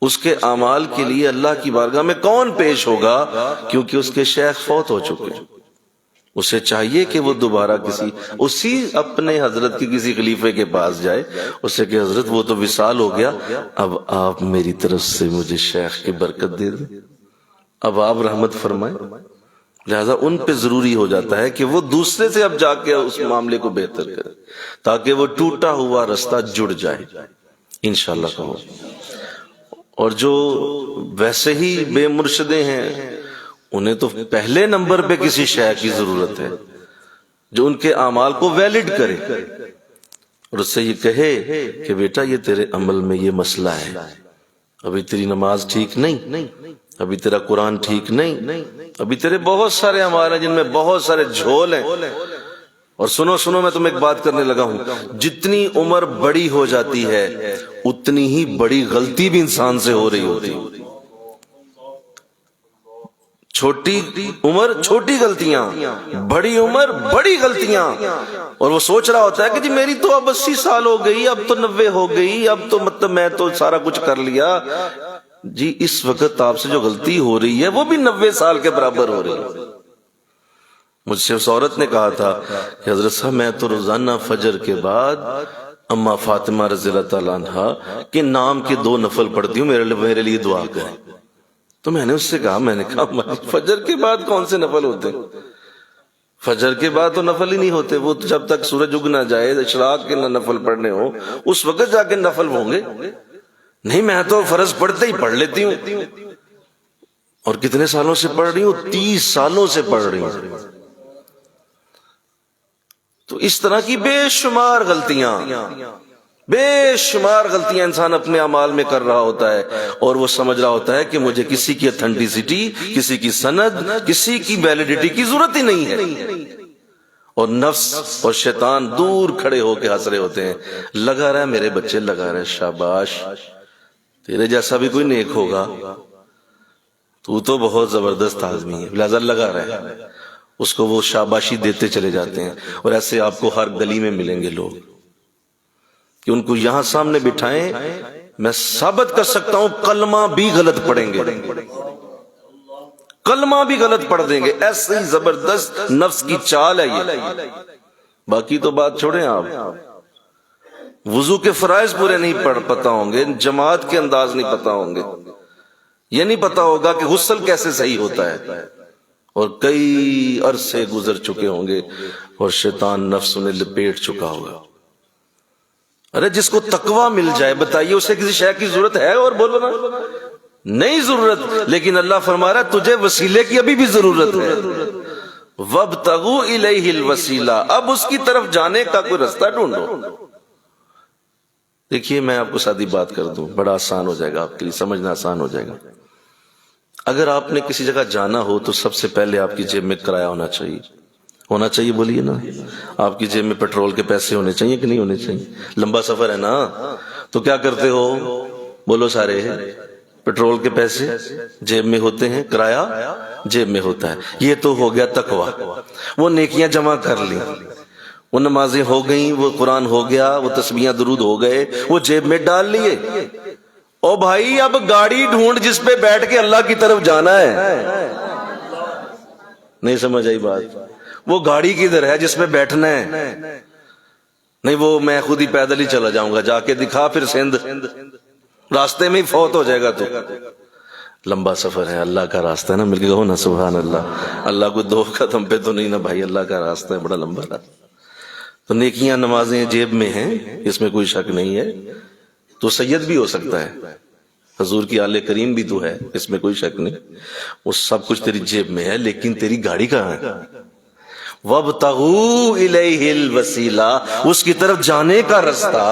Speaker 1: اس کے اعمال کے لیے اللہ کی بارگاہ میں کون پیش ہوگا؟ کیونکہ اس کے شیخ فوت ہو چکے. اسے چاہیے کہ وہ دوبارہ اسی اپنے حضرت کی کسی خلیفے کے پاس جائے، اسے کہ حضرت وہ تو وصال ہو گیا، اب آپ میری طرف سے مجھے شیخ کی برکت دے دیں، اب آپ رحمت فرمائیں. لہذا ان پہ ضروری ہو جاتا ہے کہ وہ دوسرے سے اب جا کے اس معاملے کو بہتر کرے تاکہ وہ ٹوٹا ہوا رستہ جڑ جائے. انشاءاللہ کہو. اور جو ویسے ہی بے مرشدے ہیں، انہیں تو پہلے نمبر پہ کسی شے کی ضرورت ہے جو ان کے اعمال کو ویلڈ کرے اور اس سے یہ کہے کہ بیٹا یہ تیرے عمل میں یہ مسئلہ ہے، ابھی تیری نماز ٹھیک نہیں، ابھی تیرا قرآن ٹھیک نہیں، ابھی تیرے بہت سارے اعمال ہیں جن میں بہت سارے جھول ہیں. اور سنو میں تمہیں ایک بات کرنے لگا ہوں، جتنی عمر بڑی ہو جاتی ہے اتنی ہی بڑی غلطی بھی انسان سے ہو رہی ہوتی. چھوٹی عمر چھوٹی غلطیاں، بڑی عمر بڑی غلطیاں. اور وہ سوچ رہا ہوتا ہے کہ جی میری تو اب 80 سال ہو گئی، اب تو 90 ہو گئی، اب تو مطلب میں تو سارا کچھ کر لیا. جی اس وقت آپ سے جو غلطی ہو رہی ہے وہ بھی 90 سال کے برابر ہو رہی ہے. مجھ سے اس عورت نے کہا تھا کہ حضرت صاحب میں تو روزانہ فجر کے بعد اما فاطمہ رضی اللہ تعالیٰ عنہ کے نام کے 2 نفل پڑھتی ہوں، میرے لیے دعا کریں. تو میں نے اس سے کہا فجر کے بعد کون سے نفل ہوتے ہیں؟ فجر کے بعد تو نفل ہی نہیں ہوتے، وہ جب تک سورج اگ نہ جائے، اشراق کے نہ نفل پڑھنے ہو اس وقت جا کے نفل ہوں گے. نہیں میں تو فرض پڑھتے ہی پڑھ لیتی ہوں. اور کتنے سالوں سے پڑھ رہی ہوں؟ 30 سالوں سے پڑھ رہی ہوں. تو اس طرح کی بے شمار غلطیاں انسان اپنے اعمال میں کر رہا ہوتا ہے اور وہ سمجھ رہا ہوتا ہے کہ مجھے کسی کی اتھینٹسٹی، کسی کی سند، کسی کی ویلیڈیٹی کی ضرورت ہی نہیں ہے. اور نفس اور شیطان دور کھڑے ہو کے ہنس رہے ہوتے ہیں، لگا رہا ہے میرے بچے، لگا رہے شاباش، تیرے جیسا بھی کوئی نیک ہوگا، تو بہت زبردست آدمی ہے، لہذا لگا رہا ہے. اس کو وہ شاباشی دیتے چلے جاتے ہیں. اور ایسے آپ کو ہر گلی میں ملیں گے لوگ کہ ان کو یہاں سامنے بٹھائیں، میں ثابت کر سکتا ہوں کلمہ بھی غلط پڑھیں گے، کلمہ بھی غلط پڑھ دیں گے. ایسے ہی زبردست نفس کی چال ہے یہ. باقی تو بات چھوڑیں، آپ وضو کے فرائض پورے نہیں پتا ہوں گے، جماعت کے انداز نہیں پتا ہوں گے، یہ نہیں پتا ہوگا کہ غسل کیسے صحیح ہوتا ہے، اور کئی عرصے گزر چکے ہوں گے اور شیطان نفس انہیں لپیٹ چکا ہوگا۔ ارے جس کو تقوی مل جائے بتائیے اسے کسی شے کی ضرورت ہے؟ اور بولو نا، نہیں ضرورت، لیکن اللہ فرما رہا ہے تجھے وسیلے کی ابھی بھی ضرورت ہے۔ وَابْتَغُوا إِلَيْهِ الْوَسِيلَةَ، اب اس کی طرف جانے کا کوئی رستہ ڈھونڈو۔ دیکھیے میں آپ کو سادی بات کر دوں، بڑا آسان ہو جائے گا آپ کے لیے، سمجھنا آسان ہو جائے گا۔ اگر آپ نے کسی جگہ جانا ہو تو سب سے پہلے آپ کی جیب میں کرایہ ہونا چاہیے، ہونا چاہیے، بولیے نا۔ آپ کی جیب میں پیٹرول کے پیسے ہونے چاہیے کہ نہیں ہونے چاہیے؟ لمبا سفر ہے نا، تو کیا کرتے ہو؟ بولو سارے، پیٹرول کے پیسے جیب میں ہوتے ہیں، کرایہ جیب میں ہوتا ہے۔ یہ تو ہو گیا تقویٰ، وہ نیکیاں جمع کر لی، وہ نمازیں ہو گئیں، وہ قرآن ہو گیا، وہ تسبیحاں درود ہو گئے، وہ جیب میں ڈال لیے۔ او بھائی اب گاڑی ڈھونڈ جس پہ بیٹھ کے اللہ کی طرف جانا ہے۔ نہیں سمجھ آئی بات؟ وہ گاڑی کدھر ہے جس پہ بیٹھنا ہے؟ نہیں وہ میں خود ہی پیدل ہی چلا جاؤں گا، جا کے دکھا پھر سندھ، راستے میں ہی فوت ہو جائے گا تو۔ لمبا سفر ہے، اللہ کا راستہ ہے نا، مل کے کہو نا سبحان اللہ۔ اللہ کو دو قدم پہ تو نہیں نا بھائی، اللہ کا راستہ ہے، بڑا لمبا راستہ۔ تو نیکیاں نمازیں جیب میں ہیں، اس میں کوئی شک نہیں ہے۔ تو سید بھی ہو سکتا ہے، حضور کی آل کریم بھی تو ہے، اس میں کوئی شک نہیں، وہ سب کچھ تیری جیب میں ہے، لیکن تیری گاڑی کہاں ہے؟ وَابْتَغُوا إِلَيْهِ الْوَسِيلَةَ، اس کی طرف جانے کا رستہ،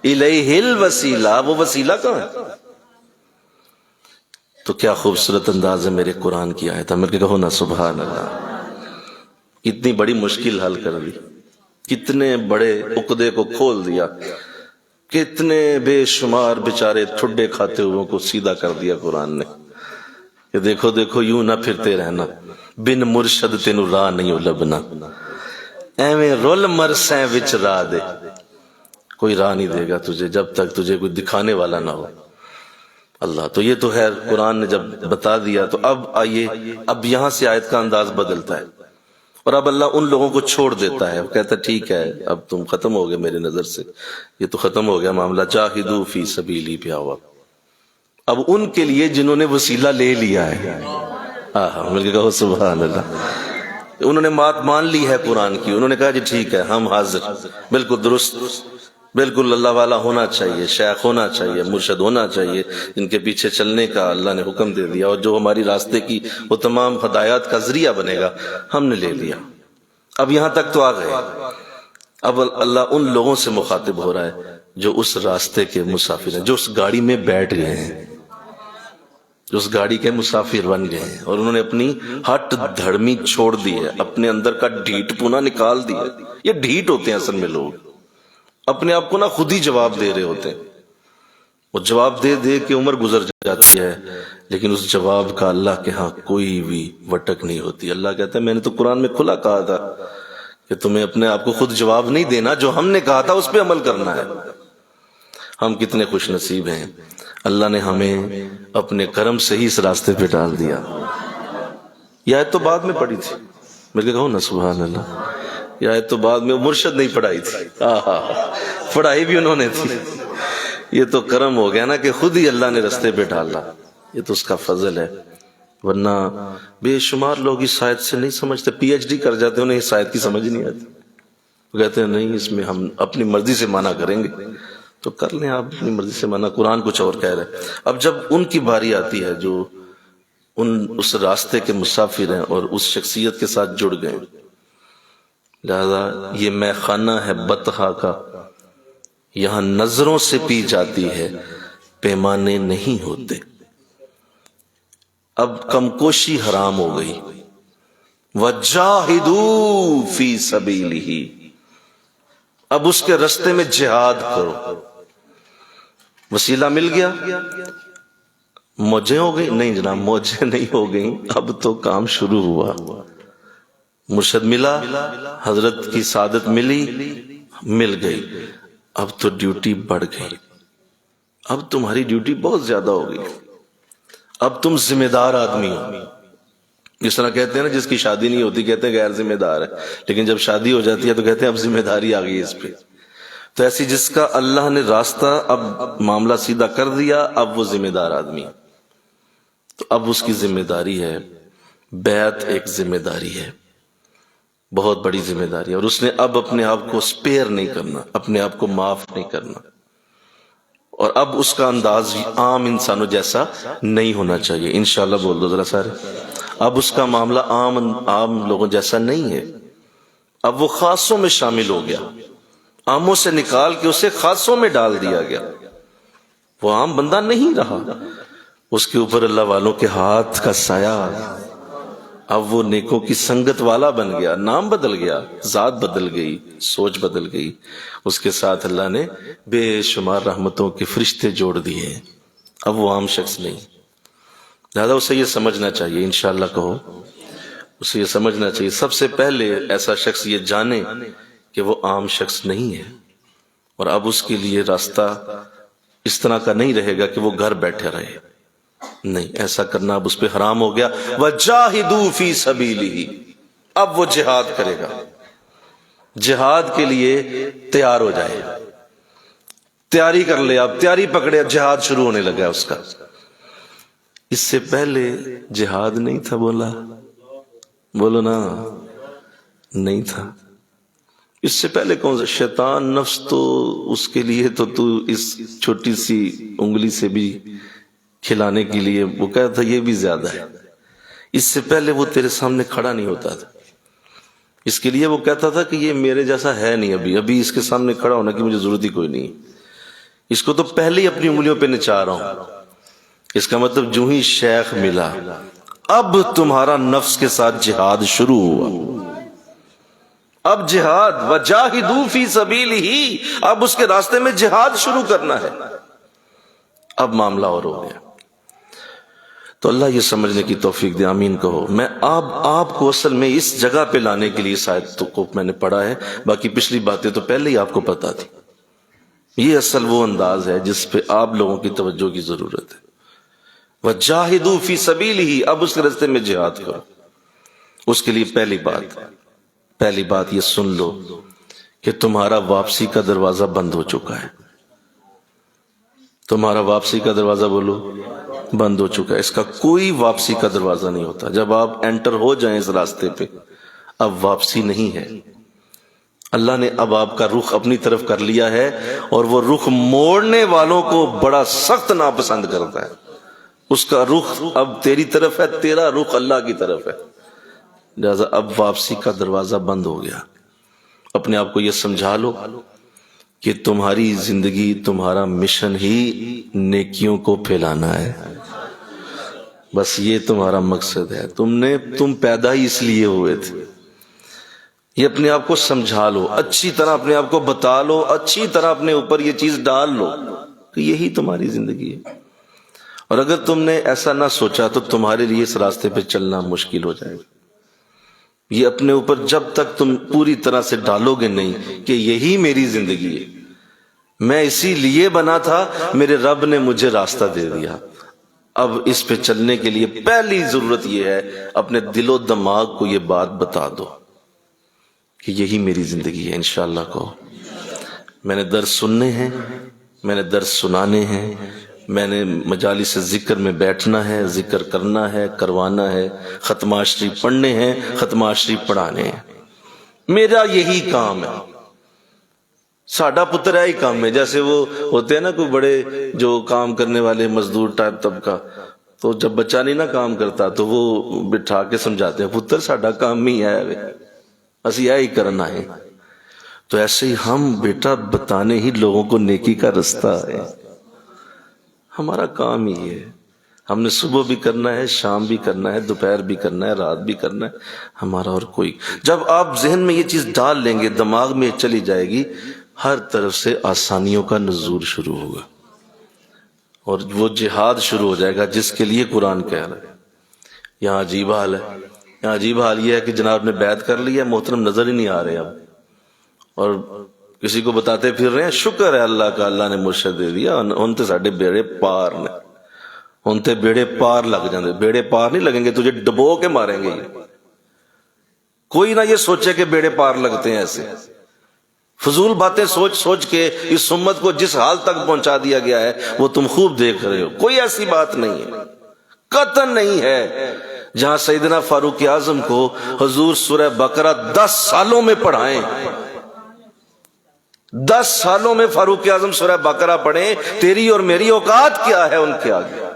Speaker 1: إِلَيْهِ الْوَسِيلَةَ، وہ وسیلہ کہاں ہے؟ تو کیا خوبصورت انداز ہے میرے قرآن کی آیت، مل کے کہو نا سبحان اللہ۔ اتنی بڑی مشکل حل کر دی، کتنے بڑے عقدے کو کھول دیا، کتنے بے شمار بیچارے ٹھڈے کھاتے ہوئے کو سیدھا کر دیا قرآن نے، کہ دیکھو دیکھو یوں نہ پھرتے رہنا، بن مرشد تینو راہ نہیں لبنا، ایویں رول مرسیں وچ راہ دے، کوئی راہ نہیں دے گا تجھے جب تک تجھے کوئی دکھانے والا نہ ہو اللہ۔ تو یہ تو ہے قرآن نے جب بتا دیا، تو اب آئیے، اب یہاں سے آیت کا انداز بدلتا ہے، اور اب اللہ ان لوگوں کو چھوڑ دیتا ہے، وہ کہتا ہے ٹھیک ہے اب تم ختم ہو گئے میرے نظر سے، یہ تو ختم ہو گیا معاملہ، جاہدوا فی سبیلی پہ آؤ۔ اب ان کے لیے جنہوں نے وسیلہ لے لیا ہے، مل کے کہو سبحان اللہ، انہوں نے بات مان لی ہے قرآن کی، انہوں نے کہا جی ٹھیک ہے ہم حاضر، بالکل درست، بالکل اللہ والا ہونا چاہیے، شیخ ہونا چاہیے، مرشد ہونا چاہیے، ان کے پیچھے چلنے کا اللہ نے حکم دے دیا، اور جو ہماری راستے کی وہ تمام ہدایات کا ذریعہ بنے گا ہم نے لے لیا۔ اب یہاں تک تو آ گئے، اب اللہ ان لوگوں سے مخاطب ہو رہا ہے جو اس راستے کے مسافر ہیں، جو اس گاڑی میں بیٹھ گئے ہیں، جو اس گاڑی کے مسافر بن گئے ہیں، اور انہوں نے اپنی ہٹ دھڑمی چھوڑ دی ہے، اپنے اندر کا ڈھیٹ پونا نکال دیا۔ یہ ڈھیٹ ہوتے ہیں اصل میں لوگ، اپنے آپ کو نا خود ہی جواب دے رہے ہوتے ہیں، وہ جواب دے دے کے عمر گزر جاتی ہے، لیکن اس جواب کا اللہ کے ہاں کوئی بھی وٹک نہیں ہوتی۔ اللہ کہتا ہے میں نے تو قرآن میں کھلا کہا تھا کہ تمہیں اپنے آپ کو خود جواب نہیں دینا، جو ہم نے کہا تھا اس پہ عمل کرنا ہے۔ ہم کتنے خوش نصیب ہیں، اللہ نے ہمیں اپنے کرم سے ہی اس راستے پہ ڈال دیا۔ یہ آیت تو بعد میں پڑھی تھی، مل کے کہو نا سبحان اللہ، یہ آیت تو بعد میں، مرشد نہیں پڑھائی تھی، پڑھائی بھی انہوں نے تھی۔ یہ تو کرم ہو گیا نا کہ خود ہی اللہ نے راستے پہ ڈالا، یہ تو اس کا فضل ہے، ورنہ بے شمار لوگ اس آیت سے نہیں سمجھتے، پی ایچ ڈی کر جاتے، انہیں اس آیت کی سمجھ نہیں آتی، وہ کہتے ہیں نہیں اس میں ہم اپنی مرضی سے منع کریں گے، تو کر لیں آپ اپنی مرضی سے منع، قرآن کچھ اور کہہ رہے۔ اب جب ان کی باری آتی ہے جو اس راستے کے مسافر ہیں اور اس شخصیت کے ساتھ جڑ گئے، لہذا یہ میں خانہ ہے بطحا کا، یہاں نظروں سے پی جاتی ہے، پیمانے نہیں ہوتے۔ اب کم کوشی حرام ہو گئی، وَجَاهِدُوا فِي سَبِيلِهِ، اب اس کے رستے میں جہاد کرو۔ وسیلہ مل گیا، موجیں ہو گئی؟ نہیں جناب، موجیں نہیں ہو گئیں، اب تو کام شروع ہوا۔ مرشد ملا، حضرت کی سعادت ملی، مل گئی، اب تو ڈیوٹی بڑھ گئی، اب تمہاری ڈیوٹی بہت زیادہ ہو گئی، اب تم ذمہ دار آدمی ہو۔ جس طرح کہتے ہیں نا جس کی شادی نہیں ہوتی کہتے ہیں غیر ذمہ دار ہے، لیکن جب شادی ہو جاتی ہے تو کہتے ہیں اب ذمہ داری آ گئی اس پہ۔ تو ایسی جس کا اللہ نے راستہ اب معاملہ سیدھا کر دیا، اب وہ ذمہ دار آدمی، تو اب اس کی ذمہ داری ہے بیعت ایک ذمہ داری ہے، بہت بڑی ذمہ داری ہے، اور اس نے اب اپنے آپ کو سپیئر نہیں کرنا، اپنے آپ کو معاف نہیں کرنا، اور اب اس کا انداز عام انسانوں جیسا نہیں ہونا چاہیے۔ انشاءاللہ بول دو ذرا سارے، اب اس کا معاملہ عام لوگوں جیسا نہیں ہے، اب وہ خاصوں میں شامل ہو گیا، عاموں سے نکال کے اسے خاصوں میں ڈال دیا گیا، وہ عام بندہ نہیں رہا، اس کے اوپر اللہ والوں کے ہاتھ کا سایہ، اب وہ نیکوں کی سنگت والا بن گیا، نام بدل گیا، ذات بدل گئی، سوچ بدل گئی، اس کے ساتھ اللہ نے بے شمار رحمتوں کے فرشتے جوڑ دیے، اب وہ عام شخص نہیں۔ لہذا اسے یہ سمجھنا چاہیے، انشاءاللہ کہو، اسے یہ سمجھنا چاہیے سب سے پہلے ایسا شخص یہ جانے کہ وہ عام شخص نہیں ہے، اور اب اس کے لیے راستہ اس طرح کا نہیں رہے گا کہ وہ گھر بیٹھے رہے، نہیں، ایسا کرنا اب اس پہ حرام ہو گیا۔ وَجَاهِدُوا فِي سَبِيلِهِ، اب وہ جہاد کرے گا، جہاد کے لیے تیار ہو جائے، تیاری کر لے، اب تیاری پکڑے، اب جہاد شروع ہونے لگا اس کا۔ اس سے پہلے جہاد نہیں تھا، بولو نا، نہیں تھا۔ اس سے پہلے کون سا شیطان نفس، تو اس کے لیے تو اس چھوٹی سی انگلی سے بھی کھلانے کے لیے وہ کہتا تھا یہ بھی زیادہ ہے، اس سے پہلے وہ تیرے سامنے کھڑا نہیں ہوتا تھا، اس کے لیے وہ کہتا تھا کہ یہ میرے جیسا ہے نہیں، ابھی اس کے سامنے کھڑا ہونے کی مجھے ضرورت ہی کوئی نہیں، اس کو تو پہلے ہی اپنی انگلیوں پہ نچا رہا ہوں۔ اس کا مطلب جو ہی شیخ ملا، اب تمہارا نفس کے ساتھ جہاد شروع ہوا، اب جہاد، وَجَاهِدُوا فِي سَبِيلِهِ، اب اس کے راستے میں جہاد شروع کرنا ہے، اب معاملہ اور ہو گیا۔ تو اللہ یہ سمجھنے کی توفیق دے، آمین کہو۔ میں آپ کو اصل میں اس جگہ پہ لانے کے لیے شاید کو میں نے پڑھا ہے، باقی پچھلی باتیں تو پہلے ہی آپ کو پتا تھی، یہ اصل وہ انداز ہے جس پہ آپ لوگوں کی توجہ کی ضرورت ہے۔ وَجَاهِدُوا فِي سَبِيلِهِ، اب اس کے راستے میں جہاد کرو۔ اس کے لیے پہلی بات یہ سن لو کہ تمہارا واپسی کا دروازہ بند ہو چکا ہے، تمہارا واپسی کا دروازہ بولو بند ہو چکا ہے، اس کا کوئی واپسی کا دروازہ نہیں ہوتا۔ جب آپ انٹر ہو جائیں اس راستے پہ، اب واپسی نہیں ہے۔ اللہ نے اب آپ کا رخ اپنی طرف کر لیا ہے، اور وہ رخ موڑنے والوں کو بڑا سخت ناپسند کرتا ہے۔ اس کا رخ اب تیری طرف ہے، تیرا رخ اللہ کی طرف ہے، لہذا اب واپسی کا دروازہ بند ہو گیا۔ اپنے آپ کو یہ سمجھا لو کہ تمہاری زندگی، تمہارا مشن ہی نیکیوں کو پھیلانا ہے، بس یہ تمہارا مقصد ہے، تم پیدا ہی اس لیے ہوئے تھے۔ یہ اپنے آپ کو سمجھا لو، اچھی طرح اپنے آپ کو بتا لو، اچھی طرح اپنے اوپر یہ چیز ڈال لو کہ یہی تمہاری زندگی ہے، اور اگر تم نے ایسا نہ سوچا تو تمہارے لیے اس راستے پہ چلنا مشکل ہو جائے گا۔ یہ اپنے اوپر جب تک تم پوری طرح سے ڈالو گے نہیں کہ یہی میری زندگی ہے، میں اسی لیے بنا تھا، میرے رب نے مجھے راستہ دے دیا، اب اس پہ چلنے کے لیے پہلی ضرورت یہ ہے اپنے دل و دماغ کو یہ بات بتا دو کہ یہی میری زندگی ہے۔ انشاءاللہ کو میں نے درس سننے ہیں، میں نے درس سنانے ہیں، میں نے مجالس ذکر میں بیٹھنا ہے، ذکر کرنا ہے، کروانا ہے، ختمہ شریف پڑھنے ہیں، ختمہ شریف پڑھانے ہیں، میرا یہی کام ہے، ساڈا پتر ہے ہی کام ہے۔ جیسے وہ ہوتے ہیں نا کوئی بڑے جو کام کرنے والے مزدور ٹائپ طبقہ، تو جب بچہ نہیں نا کام کرتا تو وہ بٹھا کے سمجھاتے ہیں پتر ساڈا کام ہی ہے، اسی ہے ہی کرنا ہے۔ تو ایسے ہی ہم بیٹا بتانے ہی لوگوں کو نیکی کا رستہ ہے، ہمارا کام ہی ہے، ہم نے صبح بھی کرنا ہے، شام بھی کرنا ہے، دوپہر بھی کرنا ہے، رات بھی کرنا ہے، ہمارا اور کوئی۔ جب آپ ذہن میں یہ چیز ڈال لیں گے، دماغ میں چلی جائے گی، ہر طرف سے آسانیوں کا نزول شروع ہوگا، اور وہ جہاد شروع ہو جائے گا جس کے لیے قرآن کہہ رہا ہے۔ یہاں عجیب حال ہے، یہاں عجیب حال یہ ہے کہ جناب نے بیعت کر لی ہے، محترم نظر ہی نہیں آ رہے اب، اور کسی کو بتاتے پھر رہے ہیں شکر ہے اللہ کا، اللہ نے مرشد دے دیا، ہن تے ساڈے بیڑے پار نے، ہن تے بیڑے پار لگ جاندے۔ بیڑے پار نہیں لگیں گے، تجھے ڈبو کے ماریں گے۔ کوئی نہ یہ سوچے کہ بیڑے پار لگتے ہیں، ایسے فضول باتیں سوچ سوچ کے اس امت کو جس حال تک پہنچا دیا گیا ہے وہ تم خوب دیکھ رہے ہو، کوئی ایسی بات نہیں ہے، قطعاً نہیں ہے۔ جہاں سیدنا فاروق اعظم کو حضور سورہ بقرہ 10 سالوں میں پڑھائیں، 10 سالوں میں فاروق اعظم سورہ بقرہ پڑھیں، تیری اور میری اوقات کیا ہے ان کے آگے؟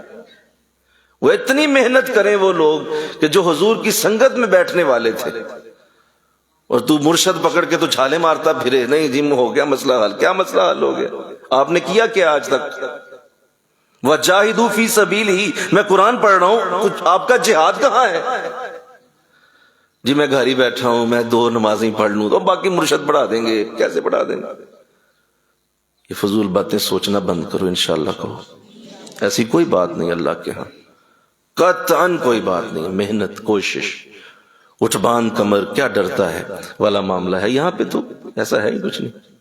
Speaker 1: وہ اتنی محنت کریں وہ لوگ کہ جو حضور کی سنگت میں بیٹھنے والے تھے، اور تو مرشد پکڑ کے تو چھالے مارتا پھرے، نہیں جی ہو گیا مسئلہ حل۔ کیا مسئلہ حل ہو گیا؟ آپ نے کیا کیا آج تک؟ وَجَاهِدُوا فِي سَبِيلِهِ، میں قرآن پڑھ رہا ہوں، کچھ آپ کا جہاد کہاں ہے؟ جی میں گھر ہی بیٹھا ہوں، میں 2 نمازیں پڑھ لوں تو باقی مرشد پڑھا دیں گے۔ کیسے پڑھا دیں گے؟ یہ فضول باتیں سوچنا بند کرو، انشاءاللہ کہو ایسی کوئی بات نہیں اللہ کے ہاں، قطعاً کوئی بات نہیں۔ محنت، کوشش، اٹھ باندھ کمر، کیا ڈرتا ہے والا معاملہ ہے۔ یہاں پہ تو ایسا ہے ہی کچھ نہیں،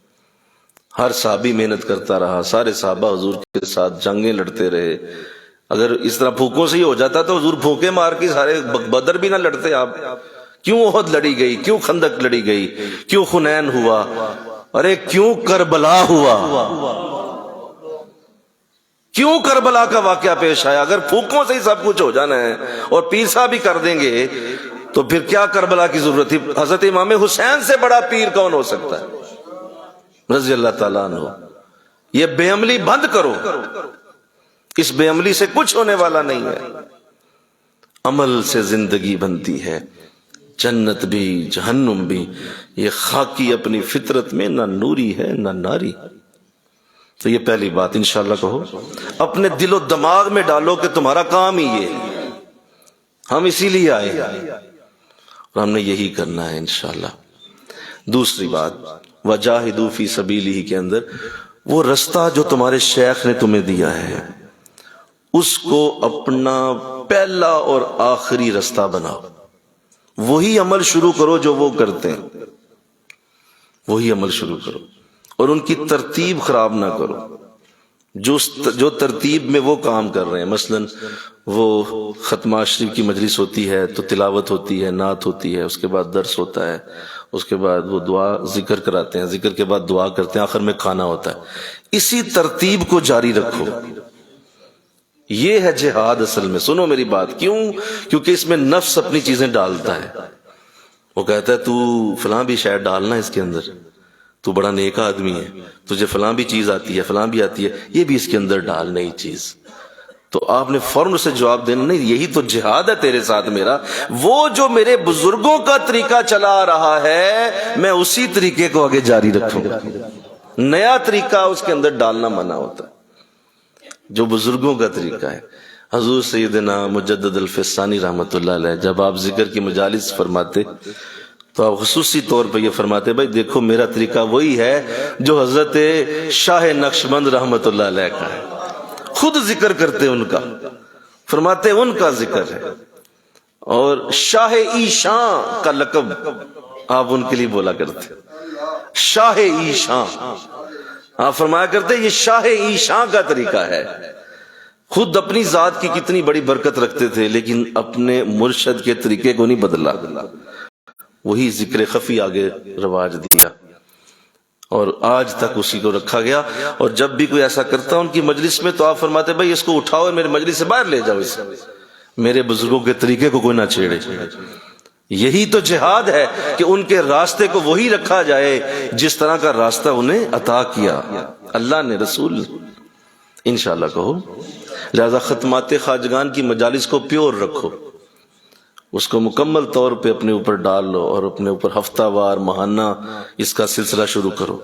Speaker 1: ہر صحابی محنت کرتا رہا، سارے صحابہ حضور کے ساتھ جنگیں لڑتے رہے۔ اگر اس طرح پھونکوں سے ہی ہو جاتا تو حضور پھونکے مار کے سارے بدر بھی نہ لڑتے۔ آپ کیوں احد لڑی گئی، کیوں خندق لڑی گئی، کیوں حنین ہوا، ارے کیوں کربلا ہوا، کیوں کربلا کا واقعہ پیش آیا؟ اگر پھونکوں سے ہی سب کچھ ہو جانا ہے اور پیر صاحب بھی کر دیں گے تو پھر کیا کربلا کی ضرورت تھی؟ حضرت امام حسین سے بڑا پیر کون ہو سکتا ہے رضی اللہ تعالیٰ عنہ۔ یہ بے عملی بند کرو، اس بے عملی سے کچھ ہونے والا نہیں ہے۔ عمل سے زندگی بنتی ہے، جنت بھی جہنم بھی۔ یہ خاکی اپنی فطرت میں نہ نوری ہے نہ ناری۔ تو یہ پہلی بات انشاءاللہ کہو، اپنے دل و دماغ میں ڈالو کہ تمہارا کام ہی یہ ہے، ہم اسی لیے آئے ہیں اور ہم نے یہی کرنا ہے انشاءاللہ۔ دوسری بات، وَجَاهِدُوا فِي سَبِيلِهِ کے اندر وہ رستہ جو تمہارے شیخ نے تمہیں دیا ہے اس کو اپنا پہلا اور آخری رستہ بناؤ، وہی عمل شروع کرو جو وہ کرتے ہیں، وہی عمل شروع کرو اور ان کی ترتیب خراب نہ کرو۔ جو ترتیب میں وہ کام کر رہے ہیں، مثلا وہ ختمہ شریف کی مجلس ہوتی ہے تو تلاوت ہوتی ہے، نعت ہوتی ہے، اس کے بعد درس ہوتا ہے، اس کے بعد وہ دعا ذکر کراتے ہیں، ذکر کے بعد دعا کرتے ہیں، آخر میں کھانا ہوتا ہے۔ اسی ترتیب کو جاری رکھو، یہ ہے جہاد اصل میں۔ سنو میری بات، کیوں؟ کیونکہ اس میں نفس اپنی چیزیں ڈالتا ہے، وہ کہتا ہے تو فلاں بھی شاید ڈالنا اس کے اندر، تو بڑا نیک آدمی ہے، تجھے فلاں بھی چیز آتی ہے، فلاں بھی آتی ہے، یہ بھی اس کے اندر ڈال نئی چیز۔ تو آپ نے فوراً سے جواب دینا، نہیں یہی تو جہاد ہے تیرے ساتھ میرا، وہ جو میرے بزرگوں کا طریقہ چلا آ رہا ہے میں اسی طریقے کو آگے جاری رکھوں گا۔ نیا طریقہ اس کے اندر ڈالنا منع ہوتا ہے، جو بزرگوں کا طریقہ ہے۔ حضور سیدنا مجدد الفسانی رحمۃ اللہ علیہ جب آپ ذکر کی مجالس فرماتے تو آپ خصوصی طور پہ یہ فرماتے، بھائی دیکھو میرا طریقہ وہی ہے جو حضرت شاہ نقشبند رحمۃ اللہ علیہ کا ہے، خود ذکر کرتے ان کا، فرماتے ان کا ذکر ہے، اور شاہ ایشاں کا لقب آپ ان کے لیے بولا کرتے، شاہ ایشاں آپ فرمایا کرتے یہ شاہ ایشاں کا طریقہ ہے۔ خود اپنی ذات کی کتنی بڑی برکت رکھتے تھے لیکن اپنے مرشد کے طریقے کو نہیں بدلا، وہی ذکر خفی آگے رواج دیا اور آج تک اسی کو رکھا گیا۔ اور جب بھی کوئی ایسا کرتا ان کی مجلس میں تو آپ فرماتے بھائی اس کو اٹھاؤ اور میرے مجلس سے باہر لے جاؤ، اسے میرے بزرگوں کے طریقے کو کوئی نہ چھیڑے۔ یہی تو جہاد ہے کہ ان کے راستے کو وہی رکھا جائے جس طرح کا راستہ انہیں عطا کیا اللہ نے، رسول۔ انشاءاللہ کہو لہذا ختمات خواجگان کی مجالس کو پیور رکھو، اس کو مکمل طور پہ اپنے اوپر ڈال لو اور اپنے اوپر ہفتہ وار ماہانہ اس کا سلسلہ شروع کرو۔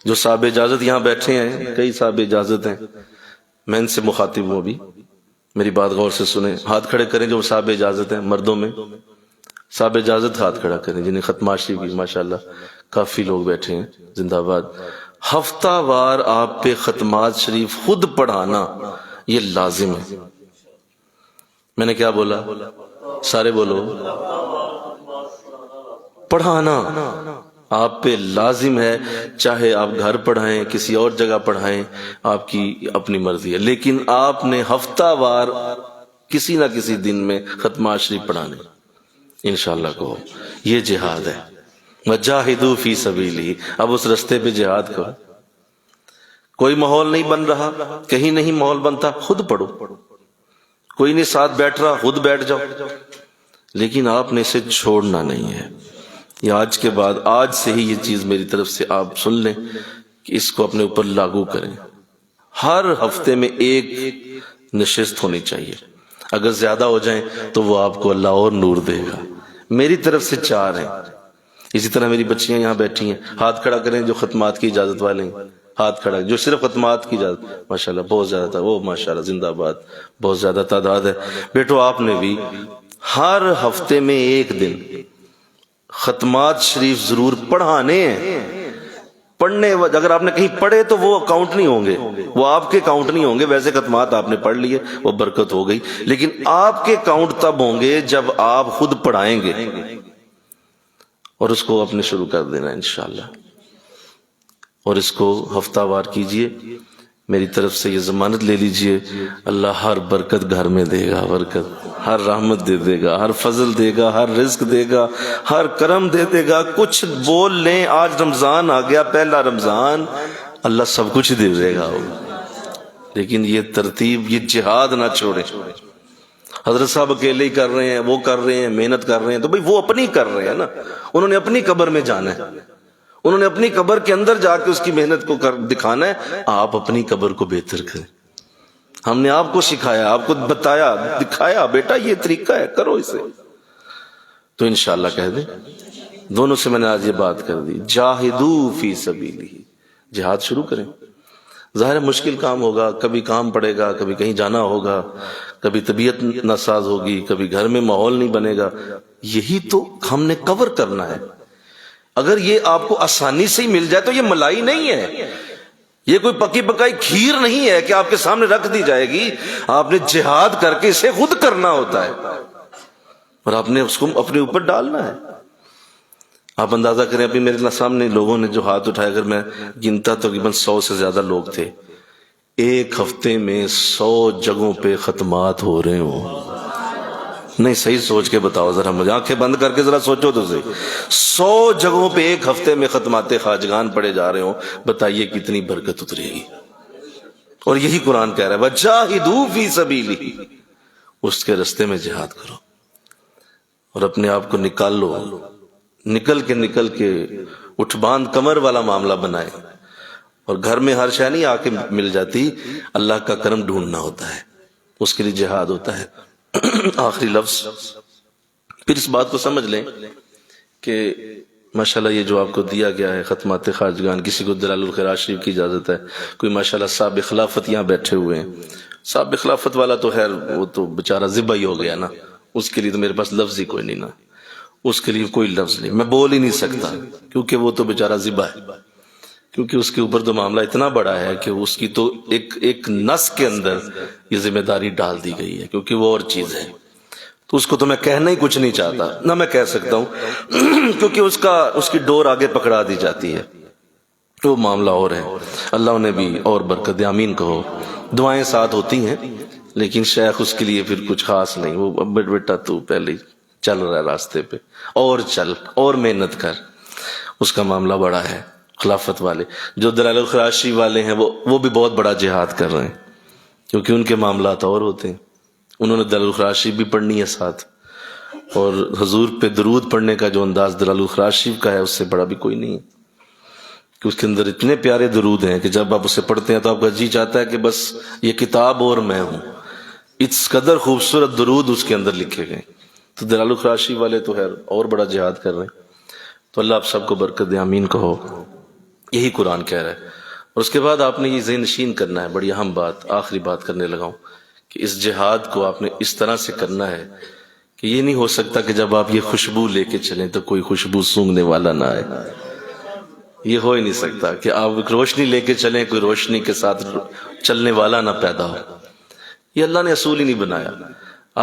Speaker 1: جو صاحب اجازت یہاں بیٹھے ہیں، کئی صاحب اجازت ہیں، میں ان سے مخاطب ہوں، ابھی میری بات غور سے سنیں، ہاتھ کھڑے کریں جو صاحب اجازت ہیں، مردوں میں صاحب اجازت ہاتھ کھڑا کریں جنہیں ختمہ شریف کی ماشاءاللہ کافی لوگ بیٹھے ہیں، زندہ باد۔ ہفتہ وار آپ پہ ختمات شریف خود پڑھانا یہ لازم ہے۔ میں نے کیا بولا؟ سارے بولو، پڑھانا آپ پہ لازم ہے، چاہے آپ گھر پڑھائیں کسی اور جگہ پڑھائیں، آپ کی اپنی مرضی ہے، لیکن آپ نے ہفتہ وار کسی نہ کسی دن میں ختمہ شریف پڑھانے انشاءاللہ کو۔ یہ جہاد ہے، وجاہدوا فی سبیلہ۔ اب اس رستے پہ جہاد کرو۔ کوئی ماحول نہیں بن رہا، کہیں نہیں ماحول بنتا، خود پڑھو، کوئی نہیں ساتھ بیٹھ رہا، خود بیٹھ جاؤ، لیکن آپ نے اسے چھوڑنا نہیں ہے۔ یہ آج کے بعد، آج سے ہی یہ چیز میری طرف سے آپ سن لیں کہ اس کو اپنے اوپر لاگو کریں۔ ہر ہفتے میں ایک نشست ہونی چاہیے، اگر زیادہ ہو جائیں تو وہ آپ کو اللہ اور نور دے گا۔ میری طرف سے 4 ہیں، اسی طرح میری بچیاں یہاں بیٹھی ہیں، ہاتھ کھڑا کریں جو ختمات کی اجازت والے ہیں، ہاتھ کھڑا جو صرف ختمات کی اجازت، ماشاءاللہ بہت زیادہ تھا وہ، ماشاءاللہ زندہ باد، بہت زیادہ تعداد ہے۔ بیٹو آپ نے بھی ہر ہفتے میں ایک دن ختمات شریف ضرور پڑھانے ہیں۔ پڑھنے اگر آپ نے کہیں پڑھے تو وہ اکاؤنٹ نہیں ہوں گے، وہ آپ کے اکاؤنٹ نہیں ہوں گے۔ ویسے ختمات آپ نے پڑھ لیے، وہ برکت ہو گئی، لیکن آپ کے اکاؤنٹ تب ہوں گے جب آپ خود پڑھائیں گے، اور اس کو اپنے شروع کر دینا انشاءاللہ، اور اس کو ہفتہ وار کیجئے۔ میری طرف سے یہ ضمانت لے لیجئے، اللہ ہر برکت گھر میں دے گا، برکت ہر رحمت دے گا، ہر فضل دے گا، ہر رزق دے گا، ہر کرم دے گا۔ کچھ بول لیں، آج رمضان آ گیا، پہلا رمضان، اللہ سب کچھ دے دے گا، لیکن یہ ترتیب، یہ جہاد نہ چھوڑیں۔ حضرت صاحب اکیلے ہی کر رہے ہیں، وہ کر رہے ہیں، محنت کر رہے ہیں، تو بھئی وہ اپنی کر رہے ہیں نا، انہوں نے اپنی قبر میں جانا ہے، انہوں نے اپنی قبر کے اندر جا کے اس کی محنت کو دکھانا ہے۔ آپ اپنی قبر کو بہتر کریں۔ ہم نے آپ کو سکھایا، آپ کو بتایا، دکھایا، بیٹا یہ طریقہ ہے، کرو اسے، تو انشاءاللہ کہہ دیں۔ دونوں سے میں نے آج یہ بات کر دی، جاہدو فی سبیلہ، جہاد شروع کریں۔ ظاہر ہے مشکل کام ہوگا، کبھی کام پڑے گا، کبھی کہیں جانا ہوگا، کبھی طبیعت ناساز ہوگی، کبھی گھر میں ماحول نہیں بنے گا، یہی تو ہم نے کور کرنا ہے۔ اگر یہ آپ کو آسانی سے ہی مل جائے تو یہ ملائی نہیں ہے، یہ کوئی پکی پکائی کھیر نہیں ہے کہ آپ کے سامنے رکھ دی جائے گی۔ آپ نے جہاد کر کے اسے خود کرنا ہوتا ہے، اور آپ نے اس کو اپنے اوپر ڈالنا ہے۔ آپ اندازہ کریں، ابھی میرے سامنے لوگوں نے جو ہاتھ اٹھائے، اگر میں گنتا تو تقریباً 100 سے زیادہ لوگ تھے۔ ایک ہفتے میں 100 جگہوں پہ ختمات ہو رہے ہوں، نہیں صحیح سوچ کے بتاؤ ذرا مجھے، آنکھیں بند کر کے ذرا سوچو تو صحیح۔ 100 جگہوں پہ ایک ہفتے میں ختمات خواجگان پڑے جا رہے ہوں، بتائیے کتنی برکت اترے گی۔ اور یہی قرآن کہہ رہا ہے وَجَاهِدُوا فِي سَبِيلِهِ، اس کے رستے میں جہاد کرو، اور اپنے آپ کو نکال لو، نکل کے اٹھ باندھ کمر والا معاملہ بنائے۔ اور گھر میں ہر شے نہیں آ کے مل جاتی، اللہ کا کرم ڈھونڈنا ہوتا ہے، اس کے لیے جہاد ہوتا ہے۔ آخری لفظ، پھر اس بات کو سمجھ لیں کہ ماشاءاللہ یہ جو آپ کو دیا گیا ہے ختمات خواجگان، کسی کو دلال الخیرات شریف کی اجازت ہے، کوئی ماشاءاللہ صاحب خلافت یہاں بیٹھے ہوئے ہیں۔ صاحب خلافت والا تو خیر وہ تو بیچارہ ذبح ہی ہو گیا نا، اس کے لیے تو میرے پاس لفظ ہی کوئی نہیں نا، اس کے لیے کوئی لفظ نہیں، میں بول ہی نہیں سکتا، کیونکہ وہ تو بیچارہ ذبح ہے، کیونکہ اس کے اوپر تو معاملہ اتنا بڑا ہے کہ اس کی تو ایک نس کے اندر یہ ذمہ داری ڈال دی گئی ہے، کیونکہ وہ اور چیز ہے، تو اس کو تو میں کہنا ہی کچھ نہیں چاہتا، نہ میں کہہ سکتا ہوں، کیونکہ اس کی ڈور آگے پکڑا دی جاتی ہے، تو وہ معاملہ اور ہے۔ اللہ انہیں بھی اور برکت دے، آمین کہو۔ دعائیں ساتھ ہوتی ہیں، لیکن شیخ اس کے لیے پھر کچھ خاص نہیں، وہ بیٹا تو پہلے چل رہا ہے راستے پہ، اور چل اور محنت کر، اس کا معاملہ بڑا ہے۔ خلافت والے جو دلال الخیرات والے ہیں وہ بھی بہت بڑا جہاد کر رہے ہیں، کیونکہ ان کے معاملات اور ہوتے ہیں، انہوں نے دلال الخیرات بھی پڑھنی ہے ساتھ، اور حضور پہ درود پڑھنے کا جو انداز دلال الخیرات کا ہے اس سے بڑا بھی کوئی نہیں ہے، کہ اس کے اندر اتنے پیارے درود ہیں کہ جب آپ اسے پڑھتے ہیں تو آپ کا جی چاہتا ہے کہ بس یہ کتاب اور میں ہوں، اس قدر خوبصورت درود اس کے اندر لکھے گئے۔ تو دلال الخیرات والے تو خیر اور بڑا جہاد کر رہے ہیں، تو اللہ آپ سب کو برکت دے، آمین کہو۔ یہی قرآن کہہ رہا ہے، اور اس کے بعد آپ نے یہ ذہن نشین کرنا ہے، بڑی اہم بات، آخری بات کرنے لگا ہوں، کہ اس جہاد کو آپ نے اس طرح سے کرنا ہے کہ یہ نہیں ہو سکتا کہ جب آپ یہ خوشبو لے کے چلیں تو کوئی خوشبو سونگھنے والا نہ آئے، یہ ہو ہی نہیں سکتا کہ آپ ایک روشنی لے کے چلیں، کوئی روشنی کے ساتھ چلنے والا نہ پیدا ہو، یہ اللہ نے اصول ہی نہیں بنایا۔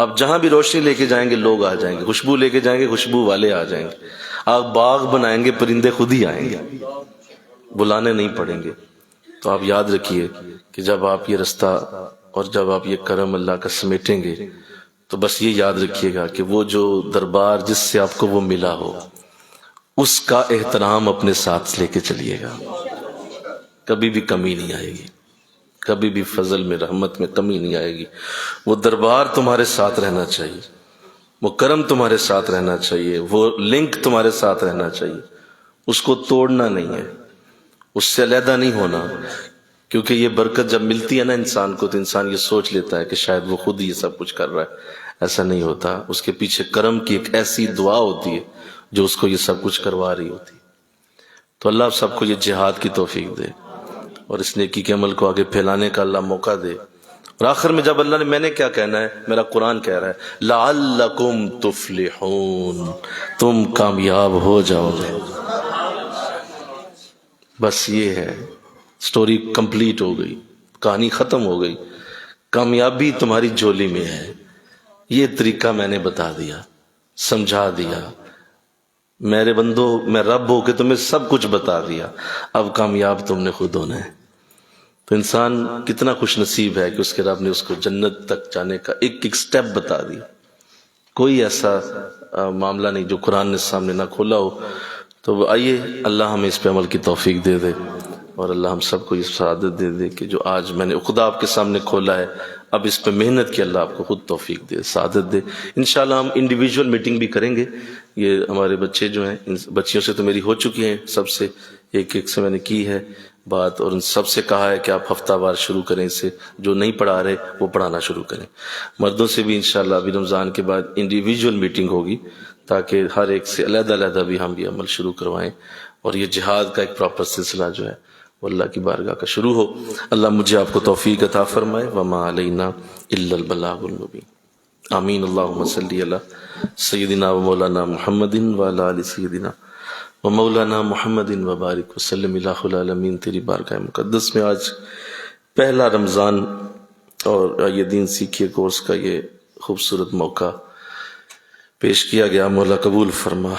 Speaker 1: آپ جہاں بھی روشنی لے کے جائیں گے لوگ آ جائیں گے، خوشبو لے کے جائیں گے خوشبو والے آ جائیں گے، آپ باغ بنائیں گے پرندے خود ہی آئیں گے، بلانے نہیں پڑیں گے۔ تو آپ یاد رکھیے کہ جب آپ یہ رستہ اور جب آپ یہ کرم اللہ کا سمیٹیں گے تو بس یہ یاد رکھیے گا کہ وہ جو دربار جس سے آپ کو وہ ملا ہو اس کا احترام اپنے ساتھ لے کے چلیے گا، کبھی بھی کمی نہیں آئے گی۔ کبھی بھی فضل میں رحمت میں کمی نہیں آئے گی۔ وہ دربار تمہارے ساتھ رہنا چاہیے، وہ کرم تمہارے ساتھ رہنا چاہیے، وہ لنک تمہارے ساتھ رہنا چاہیے، اس کو توڑنا نہیں ہے، اس سے علیحدہ نہیں ہونا۔ کیونکہ یہ برکت جب ملتی ہے نا انسان کو، تو انسان یہ سوچ لیتا ہے کہ شاید وہ خود ہی یہ سب کچھ کر رہا ہے۔ ایسا نہیں ہوتا، اس کے پیچھے کرم کی ایک ایسی دعا ہوتی ہے جو اس کو یہ سب کچھ کروا رہی ہوتی ہے۔ تو اللہ آپ سب کو یہ جہاد کی توفیق دے، اور اس نیکی کے عمل کو آگے پھیلانے کا اللہ موقع دے۔ اور آخر میں جب اللہ نے، میں نے کیا کہنا ہے، میرا قرآن کہہ رہا ہے لعلکم تفلحون، تم کامیاب ہو جاؤ گے۔ بس یہ ہے، سٹوری کمپلیٹ ہو گئی، کہانی ختم ہو گئی، کامیابی تمہاری جھولی میں ہے۔ یہ طریقہ میں نے بتا دیا، سمجھا دیا، میرے بندو میں رب ہو کے تمہیں سب کچھ بتا دیا، اب کامیاب تم نے خود ہونا ہے۔ تو انسان کتنا خوش نصیب ہے کہ اس کے رب نے اس کو جنت تک جانے کا ایک ایک سٹیپ بتا دیا۔ کوئی ایسا معاملہ نہیں جو قرآن نے سامنے نہ کھولا ہو۔ تو آئیے اللہ ہمیں اس پہ عمل کی توفیق دے دے، اور اللہ ہم سب کو یہ سعادت دے دے کہ جو آج میں نے خدا آپ کے سامنے کھولا ہے، اب اس پہ محنت کی اللہ آپ کو خود توفیق دے، سعادت دے۔ انشاءاللہ ہم انڈیویجول میٹنگ بھی کریں گے۔ یہ ہمارے بچے جو ہیں، ان بچیوں سے تو میری ہو چکی ہیں، سب سے ایک ایک سے میں نے کی ہے بات، اور ان سب سے کہا ہے کہ آپ ہفتہ وار شروع کریں اسے، جو نہیں پڑھا رہے وہ پڑھانا شروع کریں۔ مردوں سے بھی انشاءاللہ ابھی رمضان کے بعد انڈیویجول میٹنگ ہوگی، تاکہ ہر ایک سے علیحدہ علیحدہ بھی ہم یہ عمل شروع کروائیں، اور یہ جہاد کا ایک پراپر سلسلہ جو ہے وہ اللہ کی بارگاہ کا شروع ہو۔ اللہ مجھے آپ کو توفیق عطا فرمائے، وما علینا الا البلاغ المبین۔ آمین۔ اللہم صلی علی سیدنا و مولانا محمد وعلی آل سیدنا و مولانا محمد وبارک وسلم۔ الہ العالمین، تیری بارگاہ مقدس میں آج پہلا رمضان اور یہ دین سیکھیے کورس کا یہ خوبصورت موقع پیش کیا گیا۔ مولا قبول فرما،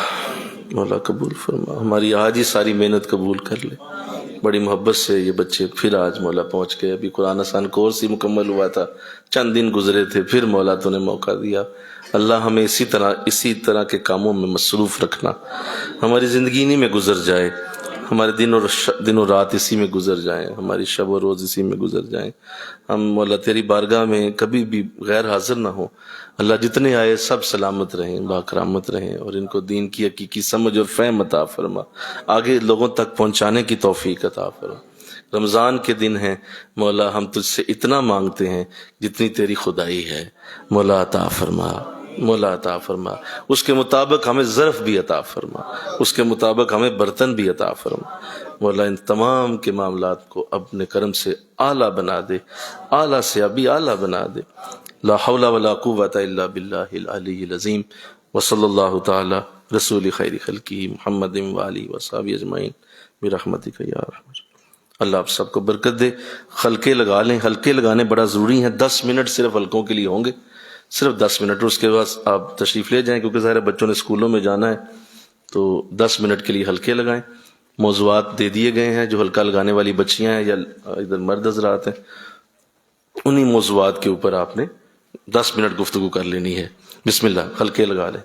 Speaker 1: مولا قبول فرما، ہماری آج ہی ساری محنت قبول کر لے۔ بڑی محبت سے یہ بچے پھر آج مولا پہنچ گئے، ابھی قرآن آسان کورس ہی مکمل ہوا تھا، چند دن گزرے تھے، پھر مولا تو نے موقع دیا۔ اللہ ہمیں اسی طرح کے کاموں میں مصروف رکھنا، ہماری زندگی انہی میں گزر جائے، ہمارے دن و رات اسی میں گزر جائیں، ہماری شب و روز اسی میں گزر جائیں۔ ہم مولا تیری بارگاہ میں کبھی بھی غیر حاضر نہ ہوں۔ اللہ جتنے آئے سب سلامت رہیں، باکرامت رہیں، اور ان کو دین کی حقیقی سمجھ اور فہم عطا فرما، آگے لوگوں تک پہنچانے کی توفیق عطا فرما۔ رمضان کے دن ہیں مولا، ہم تجھ سے اتنا مانگتے ہیں جتنی تیری خدائی ہے، مولا عطا فرما، مولا عطا فرما۔ اس کے مطابق ہمیں ظرف بھی عطا فرما، اس کے مطابق ہمیں برتن بھی عطا فرما۔ مولا ان تمام کے معاملات کو اپنے کرم سے اعلیٰ بنا دے، اعلیٰ سے ابھی اعلیٰ بنا دے۔ لا حول ولا قوة الا باللہ العلی العظیم، وصلی اللہ تعالی رسول خیر خلقہ محمد وآلہ وصحبہ اجمعین برحمتک یا ارحم۔ اللہ آپ سب کو برکت دے۔ حلقے لگا لیں، حلقے لگانے بڑا ضروری ہیں، 10 منٹ صرف حلقوں کے لیے ہوں گے، صرف 10 منٹ، اور اس کے بعد آپ تشریف لے جائیں، کیونکہ ظاہر ہے بچوں نے اسکولوں میں جانا ہے، تو 10 منٹ کے لیے حلقے لگائیں۔ موضوعات دے دیے گئے ہیں، جو حلقہ لگانے والی بچیاں ہیں یا ادھر مرد حضرات ہیں، انہی موضوعات کے اوپر آپ نے 10 منٹ گفتگو کر لینی ہے۔ بسم اللہ، حلقے لگا لیں۔